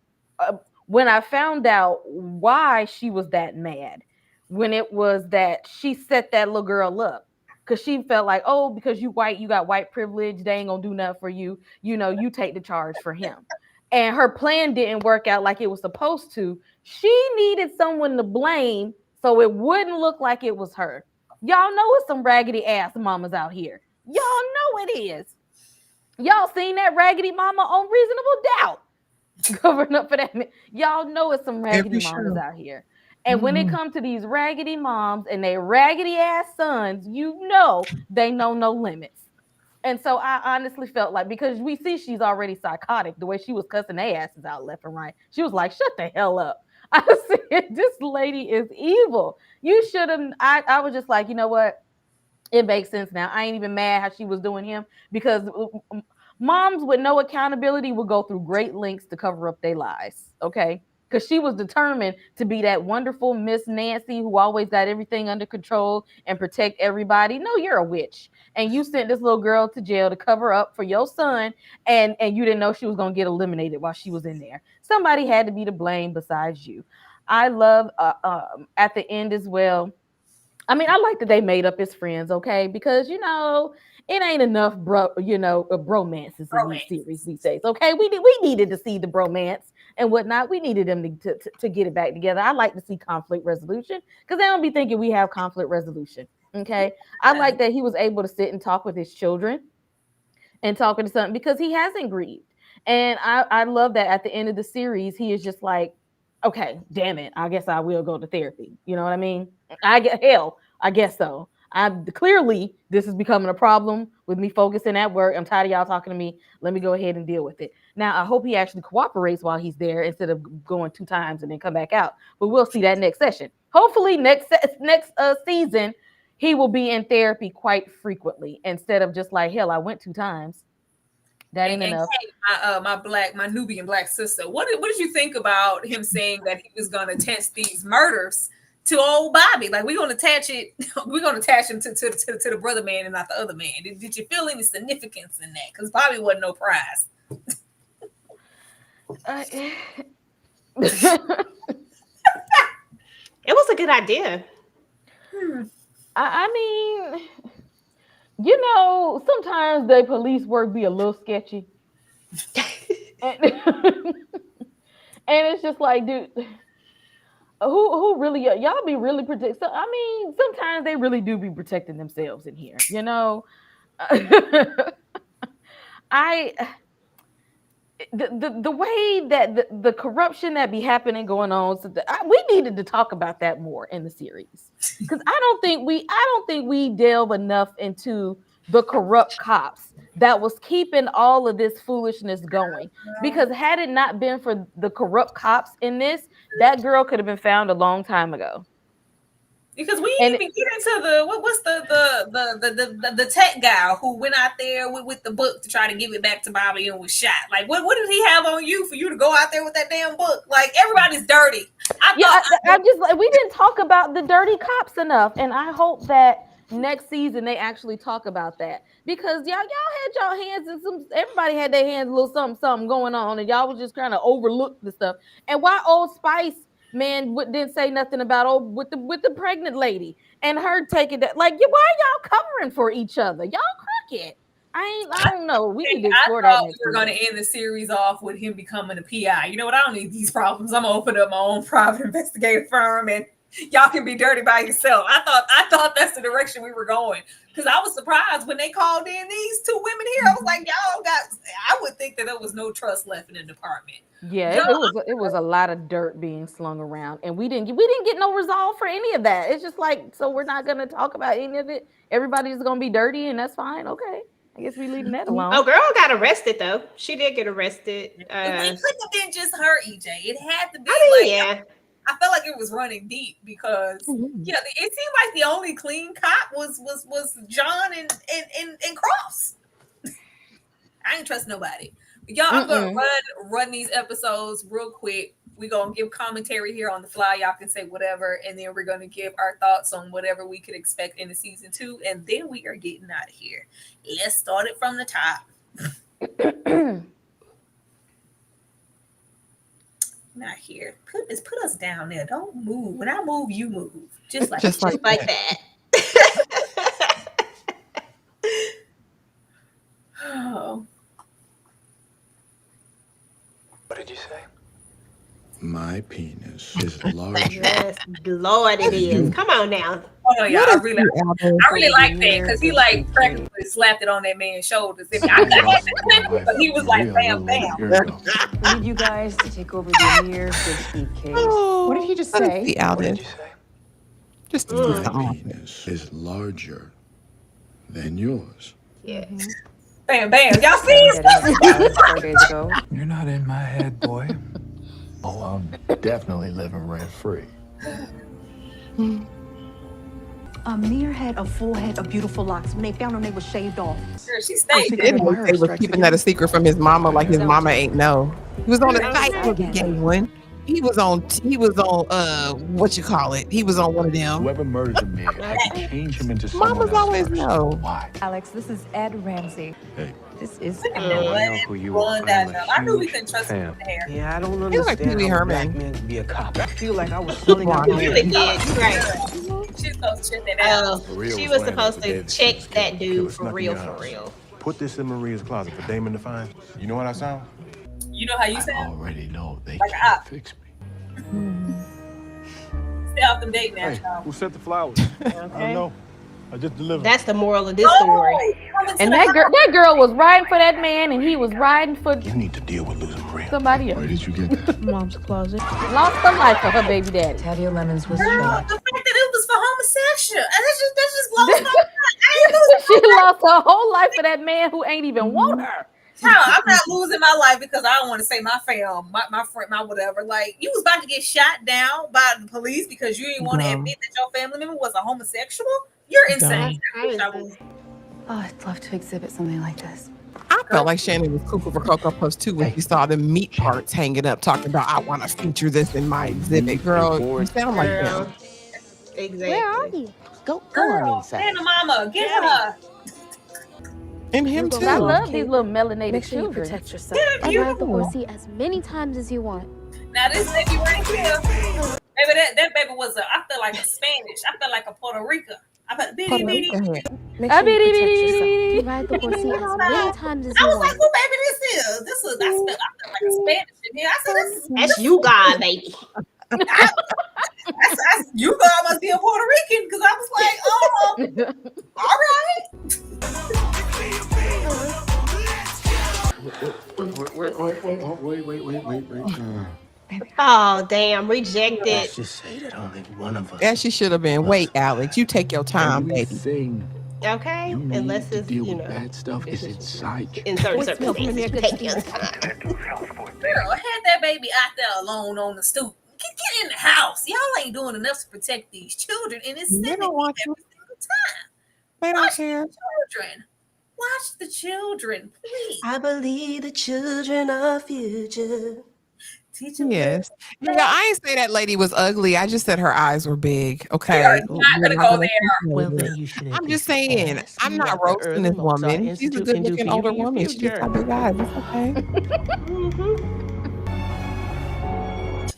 when I found out why she was that mad, when it was that she set that little girl up, because she felt like, oh, because you white, you got white privilege, they ain't gonna do nothing for you. You take the charge for him. And her plan didn't work out like it was supposed to. She needed someone to blame so it wouldn't look like it was her. Y'all know it's some raggedy ass mamas out here. Y'all know it is. Y'all seen that raggedy mama on Reasonable Doubt covering up for that. Y'all know it's some raggedy mamas out here. And when it comes to these raggedy moms and their raggedy ass sons, they know no limits. And so I honestly felt like, because we see she's already psychotic, the way she was cussing their asses out left and right. She was like, shut the hell up. I said, this lady is evil. You should have. I was just like, you know what? It makes sense now. I ain't even mad how she was doing him because moms with no accountability will go through great lengths to cover up their lies. Okay. Because she was determined to be that wonderful Miss Nancy who always got everything under control and protect everybody. No, you're a witch. And you sent this little girl to jail to cover up for your son, and you didn't know she was going to get eliminated while she was in there. Somebody had to be to blame besides you. I love at the end as well. I mean, I like that they made up as friends, okay? Because it ain't enough, bromances in these series these days, okay? We needed to see the bromance and whatnot. We needed them to get it back together. I like to see conflict resolution because they don't be thinking we have conflict resolution, okay? I like that he was able to sit and talk with his children and talking to something because he hasn't grieved. And I love that at the end of the series, he is just like, okay, damn it, I guess I will go to therapy. You know what I mean? I guess so. I clearly this is becoming a problem with me focusing at work. I'm tired of y'all talking to me. Let me go ahead and deal with it. Now I hope he actually cooperates while he's there instead of going 2 times and then come back out. But we'll see that next session. Hopefully next season he will be in therapy quite frequently instead of just like, hell, I went 2 times. That ain't enough. Kate, my Nubian black sister. What did you think about him saying that he was gonna attach these murders to old Bobby? Like we're gonna attach him to the brother man and not the other man. Did you feel any significance in that? Because Bobby wasn't no prize. It was a good idea. I mean, sometimes the police work be a little sketchy. and, and it's just like, dude, who really, y'all be really protect. So, I mean, sometimes they really do be protecting themselves in here, the way that the corruption that be happening going on, we needed to talk about that more in the series because I don't think we delve enough into the corrupt cops that was keeping all of this foolishness going. Because had it not been for the corrupt cops in this, that girl could have been found a long time ago. Because we didn't even get into what's the tech guy who went out there with the book to try to give it back to Bobby and was shot. Like what did he have on you for you to go out there with that damn book? Like everybody's dirty. We didn't talk about the dirty cops enough, and I hope that next season they actually talk about that because y'all had y'all hands in everybody had their hands a little something going on, and y'all was just kind of overlooked the stuff. And why Old Spice man didn't say nothing about with the pregnant lady and her taking that, like, why are y'all covering for each other? Y'all crooked. I don't know. We need to explore that next we're going to end the series off with him becoming a PI. You know what? I don't need these problems. I'm gonna open up my own private investigative firm and y'all can be dirty by yourself. I thought that's the direction we were going because I was surprised when they called in these 2 women here. I was like, I would think that there was no trust left in the department. Yeah, it was a lot of dirt being slung around, and we didn't get no resolve for any of that. It's just like, so we're not gonna talk about any of it. Everybody's gonna be dirty, and that's fine. Okay, I guess we leaving that alone. Oh, girl got arrested though. She did get arrested. It couldn't have been just her, EJ. It had to be. I felt like it was running deep because it seemed like the only clean cop was John and Cross. I ain't trust nobody. Y'all, I'm gonna run these episodes real quick. We're gonna give commentary here on the fly. Y'all can say whatever, and then we're gonna give our thoughts on whatever we could expect in the season 2, and then we are getting out of here. Let's start it from the top. Not here. Put us down there. Don't move. When I move, you move. Just like that. Oh. What did you say? My penis is larger. Yes, Lord, it is. Come on now. Oh yeah, I really like that because he like practically slapped it on that man's shoulders. He was like, bam, bam. I need you guys to take over the Amir Good Speed case. What did he just say? What did you say? Just my penis is larger than yours. Yeah. Bam, bam. Y'all see it? 4 days ago. You're not in my head, boy. Oh, I'm definitely living rent-free. Amir had a full head of beautiful locks. When they found him, they were shaved off. Girl, she Our stayed secret there. admirer They were strikes keeping that a again. secret from his mama, like his mama ain't know. He was on the site Okay. with the gay one. He was on what you call it? He was on one of them. Whoever murdered the man had to change him into someone Mamas else always first. know. Why? Alex, this is Ed Ramsey. Hey. This is Look at No, that I know butt who you blowing are. down I'm there. a I knew we huge couldn't trust him fan. with the hair. Yeah, I don't He look like understand Pee Wee how a black Herman. man can be a cop. I feel like I was filling out blonde my hair. Really did. You're right. She's supposed to check that out. Oh, Maria she was was laying supposed up to for David check Sims' that killer dude snuck for in your real, for house. real. Put this in Maria's closet for Damon to find. You know what I sound? You know how you I sound? already know they Like an can't op. fix me. Stay off them dating apps, Hey, y'all. who sent the flowers? I don't know. I just delivered. That's the moral of this story. And that girl was riding for that man, and he was riding for You need to deal with losing Maria. somebody else. Where did you get that? Mom's closet. Lost her life for her baby daddy. Tadia Lemons was Girl, shot. the fact that it was for homosexual. That just blows my mind. I ain't losing She lost her whole life for that man who ain't even want her. I'm not losing my life because I don't want to say my fam, my friend, my whatever. Like, you was about to get shot down by the police because you didn't want to Dumb. admit that your family member was a homosexual. You're insane. Oh, I'd love to exhibit something like this. I felt like Shannon was cuckoo for Cocoa Puffs too when she saw the meat parts hanging up, talking about I want to feature this in my exhibit. Girl, you sound like them. Exactly. Where are you? Go Girl, on inside. Hannah Mama, get her. And him too. I love these little melanated Make sure you children. protect yourself. They're And ride the beautiful. horsey as many times as you want. Now this baby right here, baby, that baby was I feel like a Spanish. I feel like a Puerto Rican. I felt bitty bitty. Make sure you protect yourself. And ride the horsey as many times as I you was like, want. who baby this is? This is I feel like a Spanish in here. I said, That's you, God, baby. You thought I must be a Puerto Rican because I was like, all right. Wait. Oh, damn, rejected. Let's just say that only one of us. As she should have been. Wait, Alex, you take your time, baby. Everything Okay, you need unless to it's, deal you with know, bad stuff is inside you. in certain Voicemail from Amir, circumstances, good take to your see time. Girl, had that baby out there alone on the stoop. Get in the house. Y'all ain't doing enough to protect these children, and it's They sending don't me want every you. single time. They don't Watch care. the children. Watch the children, please. I believe the children are future. Teach them. Yes. Yeah, I ain't say that lady was ugly. I just said her eyes were big. We Okay. are not gonna go there. Well, then you should. I'm just saying, I'm not roasting this woman. She's a good looking older woman. She just got big eyes. It's okay.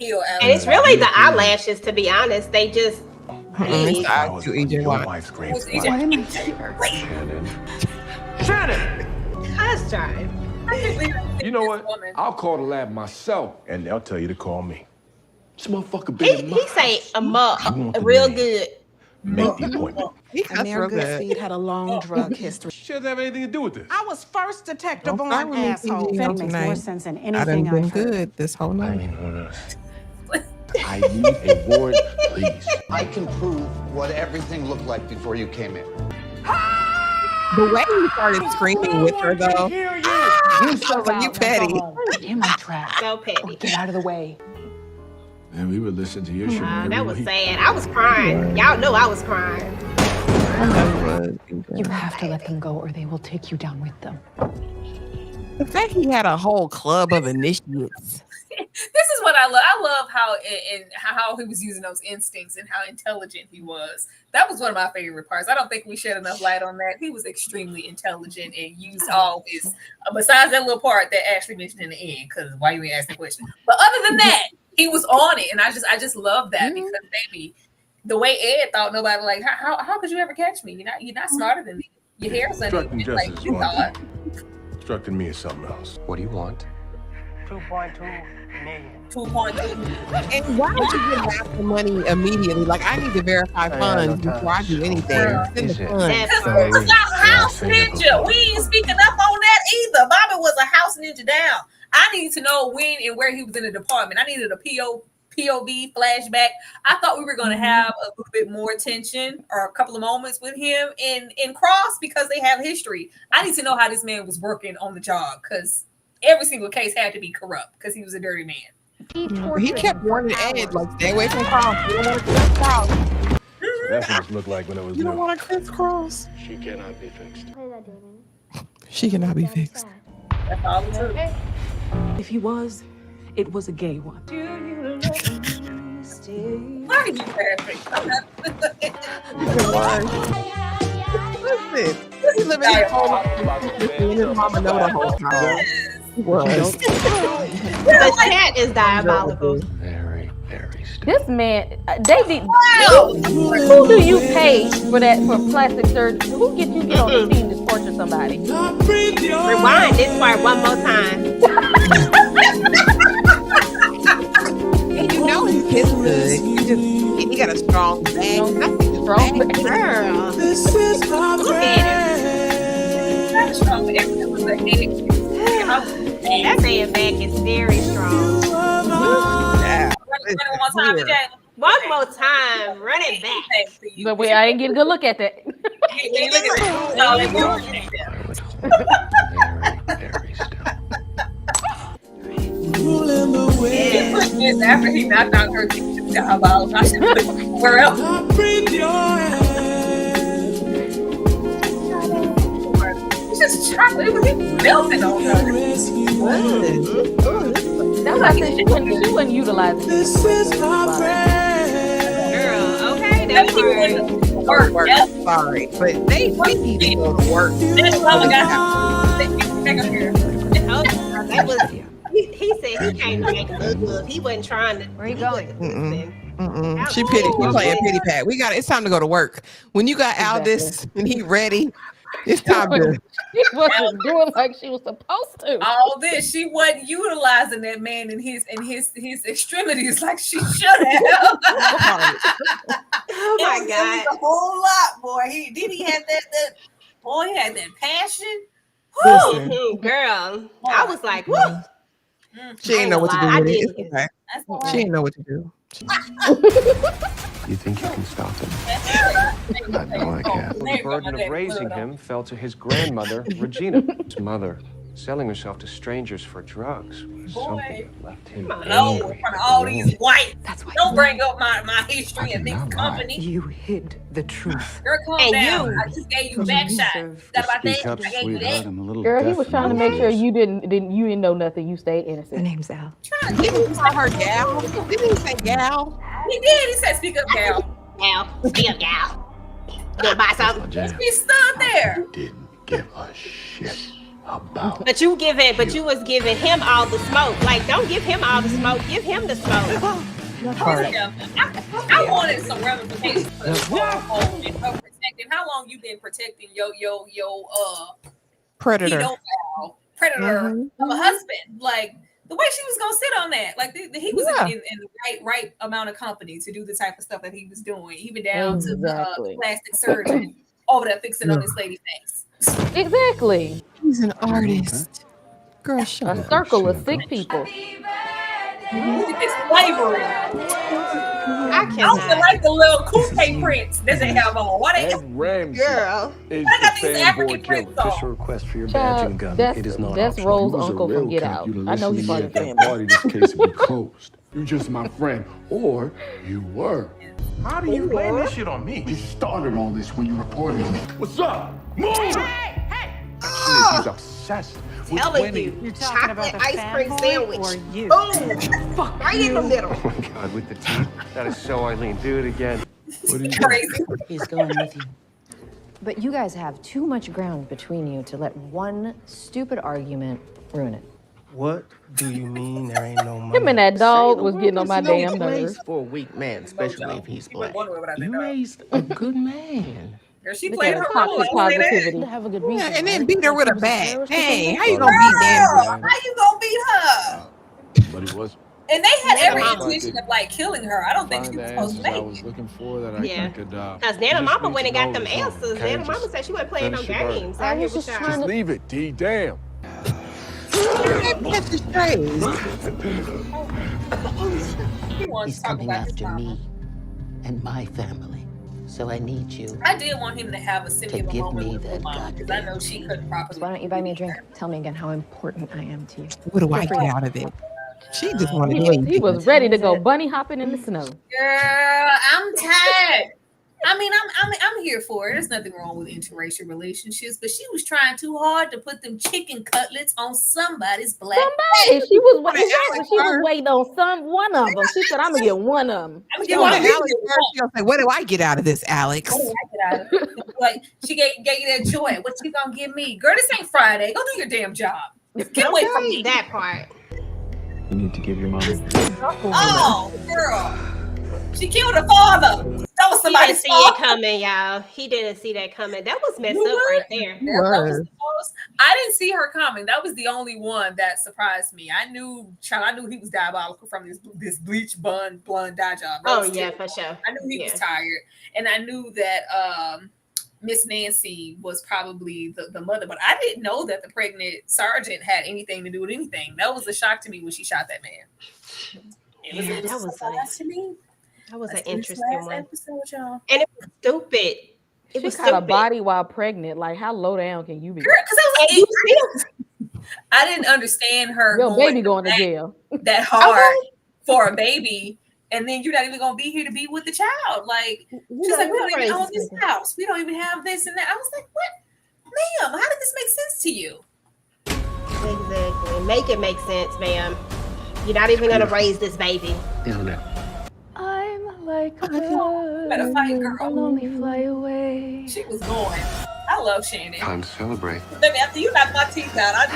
Kill And it's really the eyelashes, to be honest. They just It's the I eyes was too, your EJ. Watch. wife's green Who's spot. EJ? Why am I here? Shannon! cuss drive. You know what? I'll call the lab myself. And they'll tell you to call me. This motherfucker been in my He say house. a You want the real name. good. Make the appointment. He cussed Amir real good. Goodspeed had a long drug history. She doesn't have anything to do with this. I was first detective Don't start on with me, asshole. PG, That on makes tonight. more sense than I done anything been I've heard. good this whole I night. ain't heard us. I need a warrant, please. I can prove what everything looked like before you came in. The way he started screaming with her, though, You sound like you petty. Get him on track. So Or petty. get out of the way. And we would listen to your shit every That was week. sad. I was crying. Y'all know I was crying. You have to let them go or they will take you down with them. The fact he had a whole club of initiates. This is what I love. I love how he was using those instincts and how intelligent he was. That was one of my favorite parts. I don't think we shed enough light on that. He was extremely intelligent and used all his, besides that little part that Ashley mentioned in the end, because why you ain't asking the question. But other than that, he was on it, and I just love that because baby, the way Ed thought nobody like how could you ever catch me? You're not smarter than me. Your hair's Obstructing uneven, justice like is you one thought. thing. Obstructing me is something else. What do you want? 2.2 million. 2.2. And why would you give back the money immediately? Like, I need to verify funds before I do anything. Send the Is it? funds. Because it was a house ninja. We ain't speaking up on that either. Bobby was a house ninja down. I need to know when and where he was in the department. I needed a POV flashback. I thought we were going to have a little bit more tension or a couple of moments with him in Cross because they have history. I need to know how this man was working on the job because every single case had to be corrupt because he was a dirty man. He kept warning Ed, like, stay away from Cross. You don't want to crisscross. So that's what it looked like when it was You don't new. want to crisscross. She cannot be fixed. She cannot be fixed. That's all it took. If he was, it was a gay one. Why are you laughing? Listen, he living his whole life. His mama know the whole time. Was. The cat is diabolical. Very, very still. This man, they did. Who do you pay for that for plastic surgery? Who get you get on the scene to torture somebody? Rewind this part one more time. And you know his good. He got a strong back. Strong back. Girl. This is my Look at Not strong, but everything was a head. That man back is very strong. One more time. Run it back. But wait, I didn't get a good look at that. Very still. After he knocked out her diabolical. I should put where else? It's just chocolate. It was melting on her. That's why I said she wasn't utilizing it. Girl, okay, that's Work. Yes. Sorry, but they need to go to work. This mama got back up here. That was, he said he came to make it look good. He wasn't trying to. Where are you going? She playing pity pat. It's time to go to work. When you got Aldous and he ready, it's time to. She wasn't doing like she was supposed to. All this, she wasn't utilizing that man in his extremities like she should have. Oh my God! A whole lot, boy. He had that. Boy, he had that passion. Woo, girl, I was like, woo. She didn't know what to do with it. It's okay. She didn't know what to do. You think you can stop him? I know I can. The burden of raising him fell to his grandmother, Regina. His mother, selling herself to strangers for drugs. Something that left him No, in angry. front of all these white. That's why Don't bring up my history and this company. you hid the truth. Girl, calm And down. you. I just gave you back shot. That about that? Speak up, I gave you sweetheart. that. I'm a little Girl, he deaf was in trying to both make sure ears. you didn't know nothing. You stayed The innocent. name's Al. Didn't he call her gal? Didn't he say gal? He did. He said, "Speak up, gal." Gal, speak up, gal. You gonna buy something? He stood there. Didn't give a shit about. But you was giving him all the smoke. Like, don't give him all the smoke. Give him the smoke. I wanted some ramifications for the protecting. How long you been protecting your Predator. predator of a husband? Like the way she was gonna sit on that. Like he was in the right amount of company to do the type of stuff that he was doing, even down to the plastic surgery over there fixing on this lady's face. Exactly. He's an artist. Girl, shut A up. circle of sick people. It's slavery. I I don't feel like the little coupe prints that they have on. Why they? Ed Ramsey Girl. is I got the these fanboy African killer. prints on. Official request for your badge Child, and gun. that's It is not that's optional. Rose's You was a uncle real from Get camp. Out. You'd have I know he's listened part to of me the at that family. party. This case would be closed. You're just my friend, or you were. How do you blame this shit on me? You started all this when you reported me. What's up? Move! Shit, he's obsessed with Telling winning. you, chocolate ice cream sandwich. Or you? Boom! Fuck, right in the middle. Oh my God, with the teeth. That is so Eileen. Do it again. What are you Crazy. He's going with you. But you guys have too much ground between you to let one stupid argument ruin it. What do you mean there ain't no money? Him and that dog was getting on my There's damn no place nerves. for a weak man, especially if he's black. You You raised a good man. Girl, she Look played at her her role. toxic I say that. positivity. To have a good Yeah, reason. and then right? beat her with a She was bat. embarrassed Dang, how because you gonna beat that? How you gonna beat her? But it was And they had every Yeah. intention of like killing her. I don't think find she the was supposed to answers I make was it. looking for that I could. Because Nana you just Mama need went and to got know them it was wrong, answers. okay? Nana Mama Just said she wasn't playing no finish your games. I Out here was with just y'all. trying Just leave it, D. Damn. Catch his trays. He wants He's to talk coming about his after mama. me and my family. So I need you. I did want him to have a similar give moment me with his that mama because I know she couldn't properly. Why don't you buy me a drink? Tell me again how important I am to you. What do I get out of it? She just wanted He was ready to go bunny hopping in the snow. Girl, I'm tired. I mean, I'm here for it. There's nothing wrong with interracial relationships, but she was trying too hard to put them chicken cutlets on somebody's black. Somebody, she was waiting on one of them. She said, "I'm gonna get one of them." She wanted Alex first. She gonna say, "What do I get out of this, Alex?" What do I get out of it? Like she gave you that joy. What you gonna give me, girl? This ain't Friday. Go do your damn job. Get away from me. That part. You need to give your mom. Oh, girl. She killed her father. That was somebody's He didn't see it coming, y'all. He didn't see that coming. That was messed up right there. I didn't see her coming. That was the only one that surprised me. I knew he was diabolical from this bleach blonde dye job. Oh yeah, for sure. I knew he was tired, and I knew that Miss Nancy was probably the mother, but I didn't know that the pregnant sergeant had anything to do with anything. That was a shock to me when she shot that man. That was to me. That was an interesting one. Episode, y'all. And it was stupid. She got a body while pregnant. Like, how low down can you be? Girl, I didn't understand her. Your baby going to jail that hard for a baby, and then you're not even gonna be here to be with the child. Like, she's like, we don't even own this house. We don't even have this and that. I was like, what, ma'am? How did this make sense to you? Exactly. Make it make sense, ma'am. You're not even gonna raise this baby. I'm like a bird, I'll only fly away. She was going. I love Shannon. Time to celebrate. Baby, after you knock my teeth out, I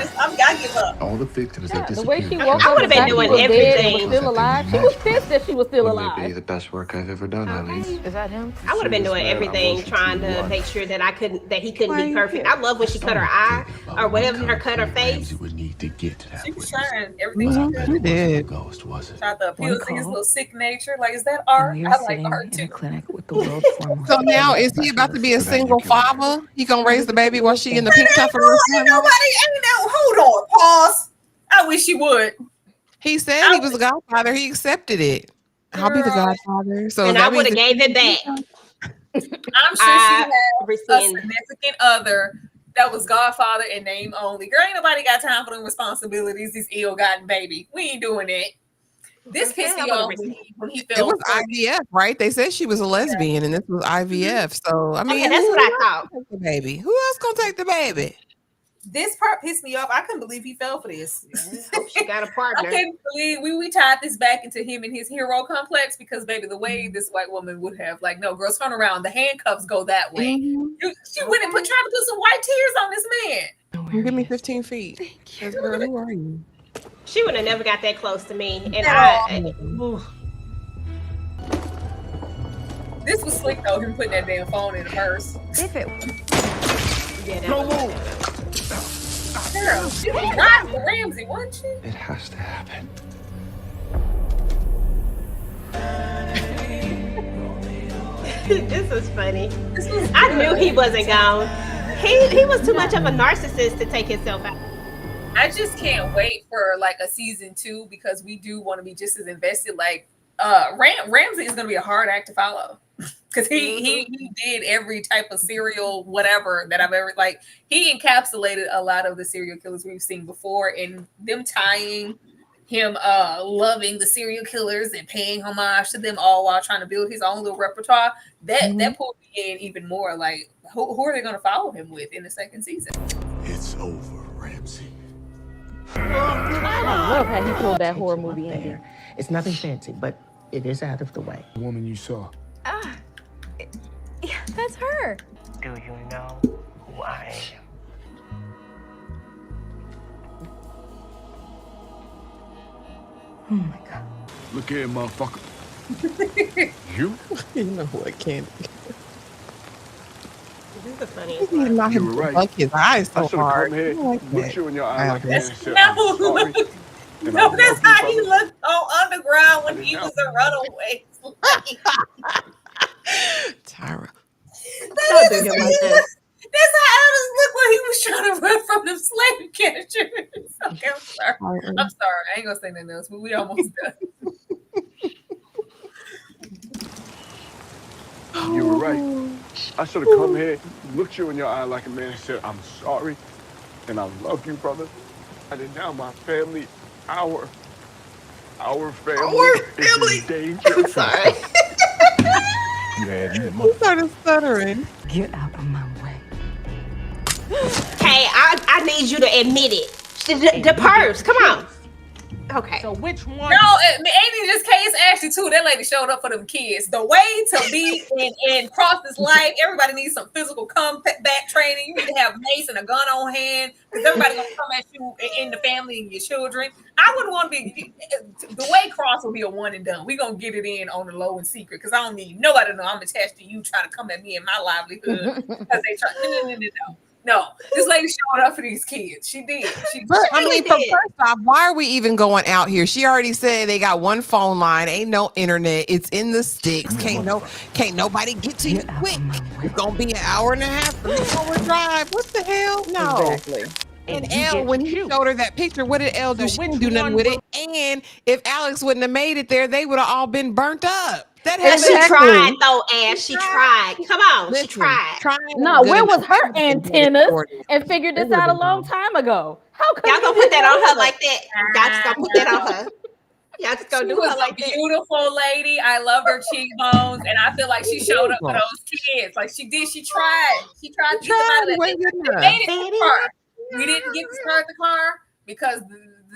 give up. All the victims that The way disappeared. she woke I up, would have been doing everything. Was still alive. She was pissed that she was still Wouldn't it be alive. the best work I've ever done, Alice? Is that him? I would have been doing everything, trying to make sure that he couldn't be perfect. I love when she cut her eye or whatever, her cut her face. Would need to get to that She was place. trying everything she She did. Ghost was it? tried to appeal to his little sick nature. Like, is that art? I like art too. Clinic with the world's foremost. So now is he about to be a single father? He gonna raise the baby while she in the pink puffer? Ain't no. Hold on, pause. I wish you would. He said he was a godfather. He accepted it. I'll be the godfather. So And I would have gave it back. I'm sure she had a significant other that was godfather and name only. Girl, ain't nobody got time for them responsibilities. This ill-gotten baby. We ain't doing it. This pissed me off when he fell. It was IVF, right? They said she was a lesbian, and this was IVF. So I mean, Okay, that's what I thought. The baby. Who else gonna take the baby? This part pissed me off. I couldn't believe he fell for this. Hope she got a partner. I couldn't believe we tied this back into him and his hero complex because, baby, the way this white woman would have, like, no, girls, turn around. The handcuffs go that way. She went and trying to put some white tears on this man. Give me 15 feet. Girl, who are you? She would have never got that close to me. And this was slick though, him putting that damn phone in the purse. If it Don't move. Girl, she was riding for Ramsey, wasn't she? It has to happen. This was funny. I knew he wasn't gone. He was too much of a narcissist to take himself out. I just can't wait for like a season 2 because we do want to be just as invested. Like Ramsey is going to be a hard act to follow because he did every type of serial whatever that I've ever like. He encapsulated a lot of the serial killers we've seen before, and them tying him loving the serial killers and paying homage to them all while trying to build his own little repertoire. That pulled me in even more. Like who are they going to follow him with in the second season? It's over, Ramsey. I love how he pulled that horror movie in there. It's nothing fancy, but it is out of the way. The woman you saw. Yeah, that's her. Do you know who I am? Oh my god. Look here, motherfucker. You? You know what, Candy? This is the funniest He's not You were right. like his eyes I so should have hard. come here, looked you in your eye like a man and said, No, I'm sorry. And I no, love that's you, how he brother. looked on Underground when he was a runaway. Tyra. Don't do him like that. That's how Aldous looked when he was trying to run from them slave catchers. Okay, I'm sorry. I'm sorry. I ain't gonna say nothing else, but we almost done. You were right. I should have come here, looked you in your eye like a man and said, I'm sorry. And I love you, brother. And now my family, our Our family is in danger. I'm sorry. You had me, He motherfucker. started stuttering. Get out of my way. Hey, I need you to admit it. The purse. Come on. Okay. So which one? No, it ain't just Case Ashley too. That lady showed up for them kids. The way to be in Cross's life, everybody needs some physical combat training. You need to have mace and a gun on hand because everybody gonna come at you in the family and your children. I wouldn't want to be the way Cross will be a one and done. We gonna get it in on the low and secret because I don't need nobody to know I'm attached to you trying to come at me and my livelihood because they try. No. This lady showed up for these kids. She did. But I mean, first off, why are we even going out here? She already said they got one phone line, ain't no internet. It's in the sticks. Can't nobody get to you quick. It's gonna be an hour and a half, 3-hour drive. What the hell? No. Exactly. And Elle, when he showed her that picture, what did Elle do? She didn't do nothing with it. And if Alex wouldn't have made it there, they would have all been burnt up. That But she tried though, Ash. She tried. Come on, she tried. No, where was her antennas and figured this out a long time ago? How come Y'all gonna put that on her like that? Y'all just gonna put that on her. Y'all just gonna She do was her like a that. beautiful lady. I loved her cheekbones, and I feel like she showed up for those kids. Like she did. She tried. She tried to get them out of that. They made it to the car. We didn't get to start the car because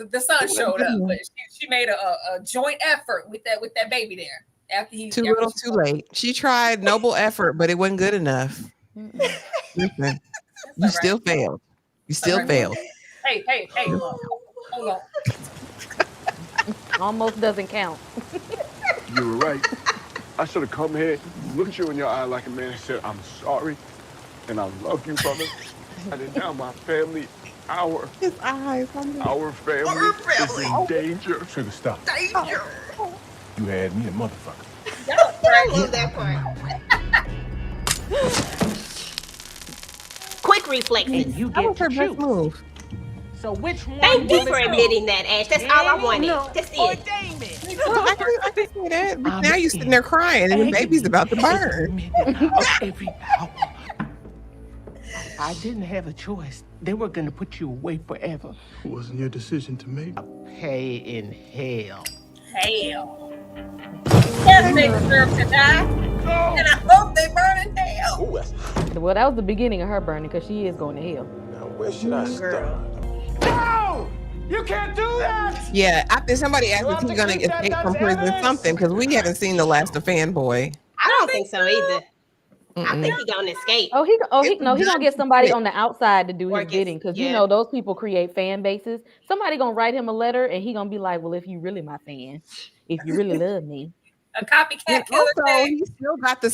the son showed up, but she made a joint effort with that baby there. After he Too little, too late. She tried noble effort, but it wasn't good enough. Listen, you still failed. You still failed. Hey, hold on. Almost doesn't count. You were right. I should have come here, looked you in your eye like a man and said, I'm sorry, and I love you, brother. And now my family, our eyes, our family is in danger. Sugar, stop. Danger. You had me, a motherfucker. I love that part. Quick reflexes. You That was get her to best choose. move. So which one? Thank you will for it be? admitting that, Ash. That's all I wanted. That's Or it. Damon? Well, I can say that. But now you're sitting there crying, and the baby's about to burn. Of every power. I didn't have a choice. They were gonna put you away forever. It wasn't your decision to make. Pay in hell. Hell. Yes, they deserve to die, and I hope they burn in hell. Well, that was the beginning of her burning because she is going to hell. Now, where should I start? No! You can't do that! Yeah, after somebody asked You'll if have he's to gonna keep that, escape from prison, goddammit. something, because we haven't seen the last of Fanboy. I don't think so either. I think he's gonna escape. He's gonna get somebody on the outside to do Or his gets- bidding because you yeah. know those people create fan bases. Somebody gonna write him a letter and he gonna be like, "Well, if you really my fan, if you really love me." A copycat And killer. also, he still got the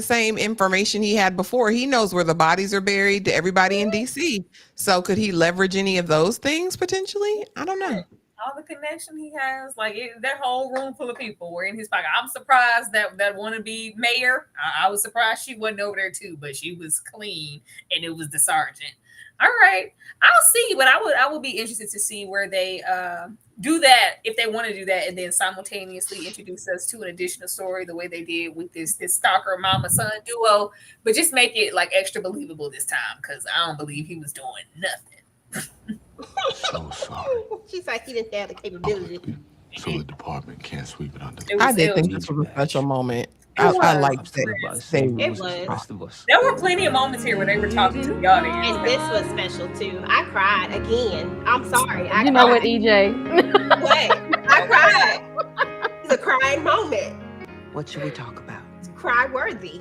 same information he had before. He knows where the bodies are buried to everybody in DC. So could he leverage any of those things potentially? I don't know. All the connection he has, like that whole room full of people were in his pocket. I'm surprised that wannabe mayor. I was surprised she wasn't over there too, but she was clean, and it was the sergeant. All right, I'll see, but I would be interested to see where they do that if they want to do that, and then simultaneously introduce us to an additional story the way they did with this stalker mama son duo, but just make it like extra believable this time because I don't believe he was doing nothing. So sorry. She's like, he didn't have the capability. So the department can't sweep it under. I did think this was a special moment. I liked that. It was. Rest of us. There were plenty of moments here where they were talking to the audience. And this was special too. I cried again. I'm sorry. You know what, EJ? What? I cried. It's a crying moment. What should we talk about? It's cry worthy.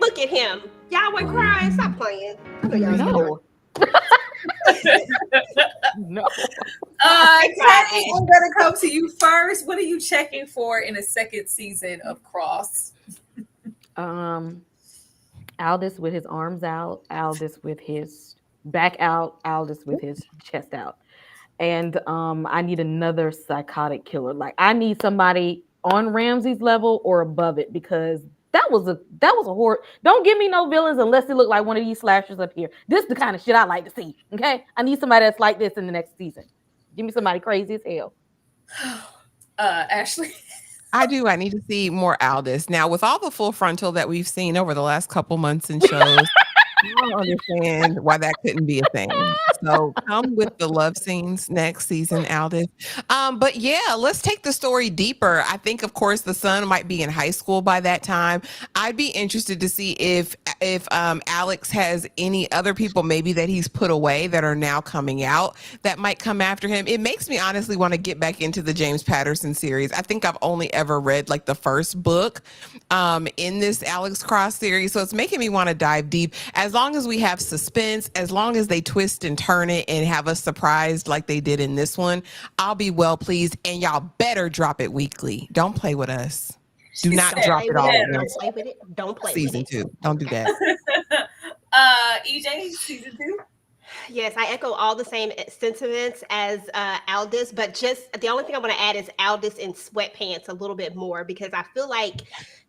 Look at him. Y'all were crying. Stop playing. I know y'all No. No. Teddy, I'm gonna come to you first. What are you checking for in a second season of Cross? Aldous with his arms out, Aldous with his back out, Aldous with his chest out. And I need another psychotic killer. Like I need somebody on Ramsey's level or above it because that was a horror. Don't give me no villains unless it look like one of these slashers up here. This is the kind of shit I like to see. Okay, I need somebody that's like this in the next season. Give me somebody crazy as hell. Ashley. I do. I need to see more Aldous. Now, with all the full frontal that we've seen over the last couple months in shows, I don't understand why that couldn't be a thing. So come with the love scenes next season, Aldous. But yeah, let's take the story deeper. I think, of course, the son might be in high school by that time. I'd be interested to see if Alex has any other people maybe that he's put away that are now coming out that might come after him. It makes me honestly want to get back into the James Patterson series. I think I've only ever read like the first book in this Alex Cross series. So it's making me want to dive deep. As long as we have suspense, as long as they twist and turn it and have us surprised like they did in this one, I'll be well pleased. And y'all better drop it weekly. Don't play with us. Do not drop it all at Don't once. play with it. Don't play Season with it. 2. Don't do that. EJ, season 2. Yes, I echo all the same sentiments as Aldous, but just the only thing I want to add is Aldous in sweatpants a little bit more because I feel like,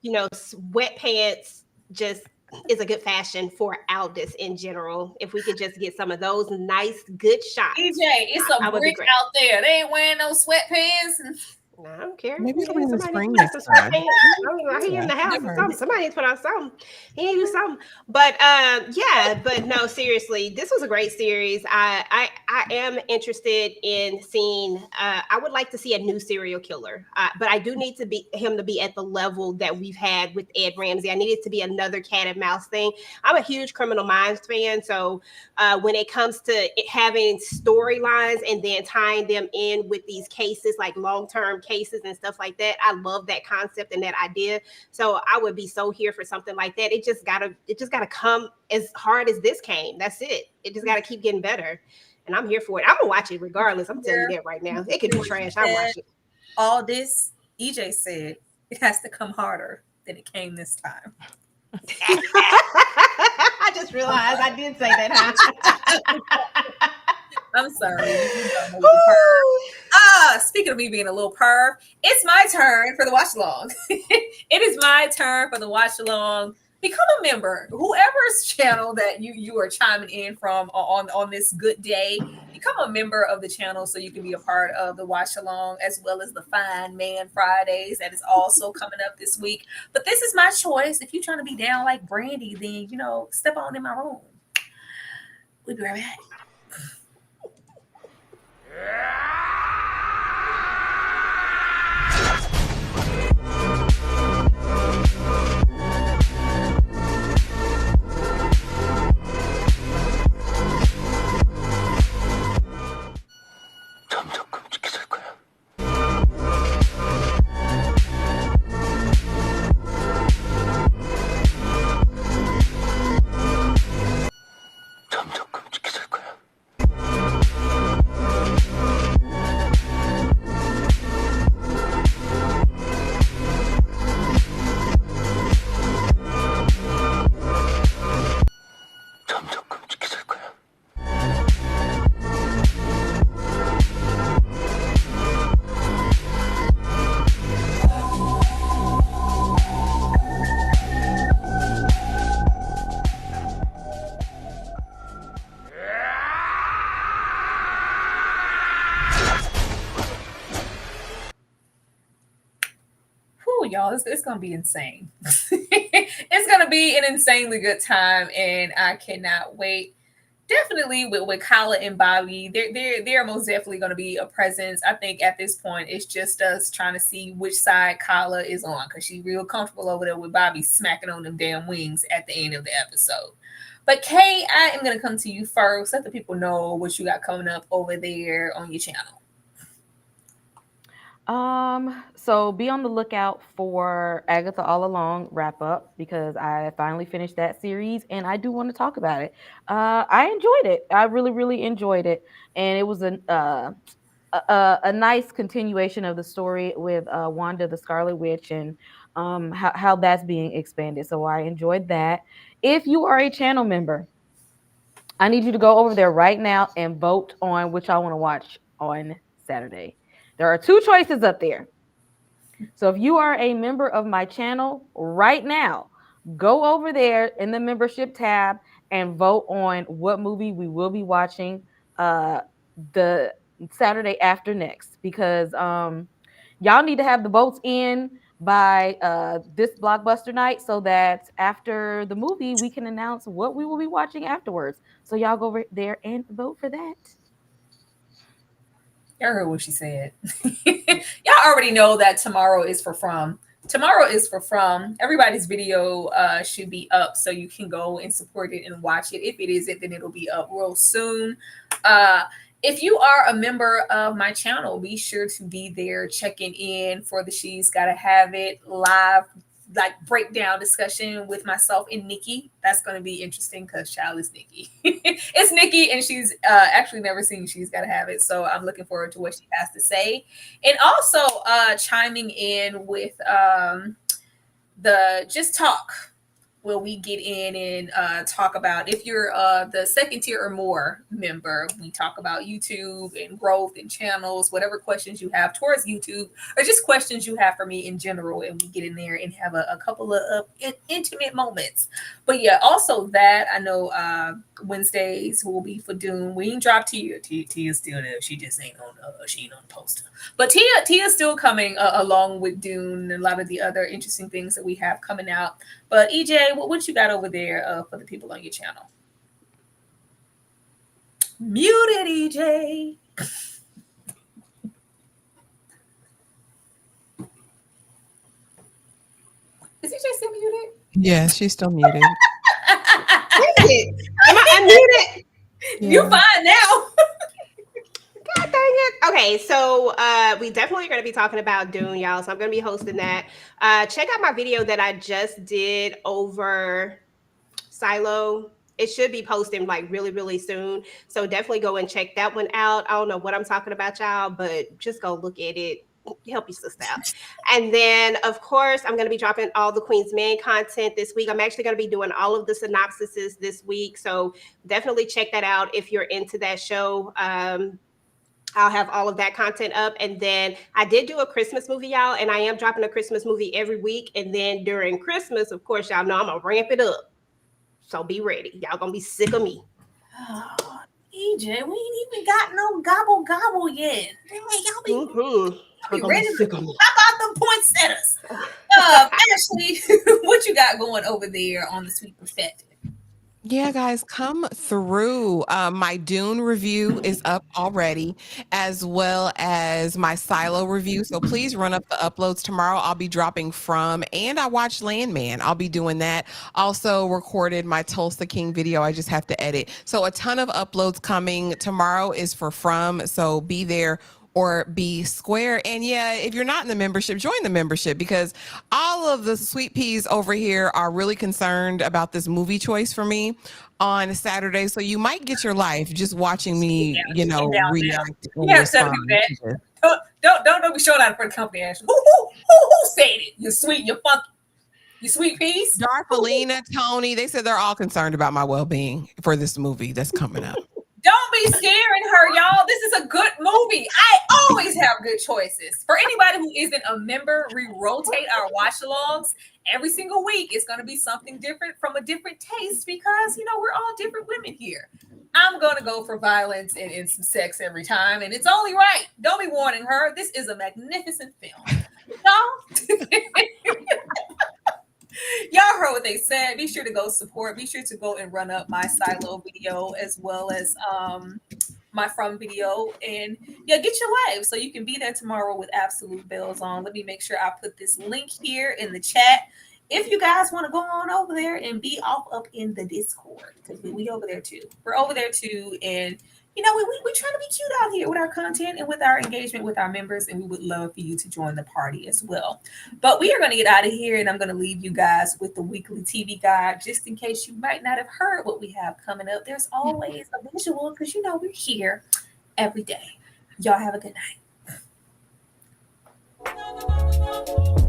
sweatpants just is a good fashion for Aldous in general. If we could just get some of those nice, good shots. EJ, it's a brick out there. They ain't wearing no sweatpants. I don't care. Maybe it'll be in the spring Put on next some time. sweatpants. He in the house or something. Somebody needs to put on something. He need to do something. But but no, seriously, this was a great series. I am interested in seeing. I would like to see a new serial killer, but I do need him to be at the level that we've had with Ed Ramsey. I need it to be another cat and mouse thing. I'm a huge Criminal Minds fan, so when it comes to having storylines and then tying them in with these cases, like long-term cases and stuff like that, I love that concept and that idea. So I would be so here for something like that. It just gotta come as hard as this came. That's it. It just gotta keep getting better. And I'm here for it. I'm gonna watch it regardless. I'm telling you that right now. It could be trash. I watch it. All this, EJ said, it has to come harder than it came this time. I just realized I did say that. I'm sorry. Speaking of me being a little perv, it's my turn for the watch along. It is my turn for the watch along. Become a member. Whoever's channel that you are chiming in from on this good day, become a member of the channel so you can be a part of the watch along, as well as the Fine Man Fridays that is also coming up this week. But this is my choice. If you're trying to be down like Brandy, then step on in my room. We'll be right back. Y'all, it's gonna be insane. It's gonna be an insanely good time, and I cannot wait. Definitely with Kyla and Bobby, they're most definitely gonna be a presence. I think at this point it's just us trying to see which side Kyla is on, because she's real comfortable over there with Bobby smacking on them damn wings at the end of the episode. But Kay, I am gonna come to you first. Let the people know what you got coming up over there on your channel. So be on the lookout for Agatha All Along wrap up, because I finally finished that series and I do want to talk about it. I enjoyed it. I really, really enjoyed it. And it was a nice continuation of the story with Wanda the Scarlet Witch, and how that's being expanded. So I enjoyed that. If you are a channel member, I need you to go over there right now and vote on which I want to watch on Saturday. There are 2 choices up there. So if you are a member of my channel right now, go over there in the membership tab and vote on what movie we will be watching the Saturday after next, because y'all need to have the votes in by this blockbuster night, so that after the movie we can announce what we will be watching afterwards. So y'all go over there and vote for that. Y'all heard what she said. Y'all already know that tomorrow is for From. Tomorrow is for From. Everybody's video should be up, so you can go and support it and watch it. If it isn't, then it'll be up real soon. If you are a member of my channel, be sure to be there checking in for the She's Gotta Have It live, like breakdown discussion with myself and Nikki. That's going to be interesting because child is Nikki. It's Nikki, and she's actually never seen She's Gotta Have It. So I'm looking forward to what she has to say. And also chiming in with the Just Talk, where we get in and talk about, if you're the second tier or more member, we talk about YouTube and growth and channels, whatever questions you have towards YouTube or just questions you have for me in general. And we get in there and have a couple of intimate moments. But yeah, also that I know Wednesdays will be for Dune. We ain't dropped Tia. Tia's still there. She just ain't on she ain't on the poster. But Tia's still coming along with Dune and a lot of the other interesting things that we have coming out. But EJ, what you got over there for the people on your channel? Muted, EJ. Is EJ still muted? Yeah, she's still muted. Am I unmuted? Yeah. You're fine now. God dang it. Okay, so we definitely are going to be talking about Dune, y'all. So I'm going to be hosting that. Check out my video that I just did over Silo. It should be posting like really, really soon. So definitely go and check that one out. I don't know what I'm talking about, y'all, but just go look at it. Help your sister out. And then, of course, I'm going to be dropping all the Queen's Man content this week. I'm actually going to be doing all of the synopsises this week. So definitely check that out if you're into that show. I'll have all of that content up. And then I did do a Christmas movie, y'all, and I am dropping a Christmas movie every week. And then during Christmas, of course, y'all know I'm going to ramp it up. So be ready. Y'all going to be sick of me. Oh, EJ, we ain't even got no gobble yet. Y'all be ready to pop out the poinsettias. Ashley, what you got going over there on the Sweet Perspective? Yeah, guys, come through. My Dune review is up already, as well as my Silo review. So please run up the uploads tomorrow. I'll be dropping From, and I watched Landman. I'll be doing that. Also recorded my Tulsa King video. I just have to edit. So a ton of uploads coming. Tomorrow is for From, so be there or be square. And yeah, if you're not in the membership, join the membership, because all of the sweet peas over here are really concerned about this movie choice for me on Saturday. So you might get your life just watching me, react and respond. Don't be showing out for the company, Ashley. Who said it? You sweet, you funky, you sweet peas. Darthelina, Tony, they said they're all concerned about my well-being for this movie that's coming up. Don't be scaring her, y'all. This is a good movie. I always have good choices. For anybody who isn't a member, we rotate our watch-alongs. Every single week, it's going to be something different from a different taste because, we're all different women here. I'm going to go for violence and some sex every time, and it's only right. Don't be warning her. This is a magnificent film. Y'all? Y'all heard what they said. Be sure to go support. Be sure to go and run up my Silo video as well as my From video. And yeah, get your life so you can be there tomorrow with absolute bells on. Let me make sure I put this link here in the chat. If you guys want to go on over there and be off up in the Discord, because we over there too. We're over there too. And we trying to be cute out here with our content and with our engagement with our members, and we would love for you to join the party as well. But we are going to get out of here, and I'm going to leave you guys with the weekly TV guide, just in case you might not have heard what we have coming up. There's always a visual because we're here every day. Y'all have a good night.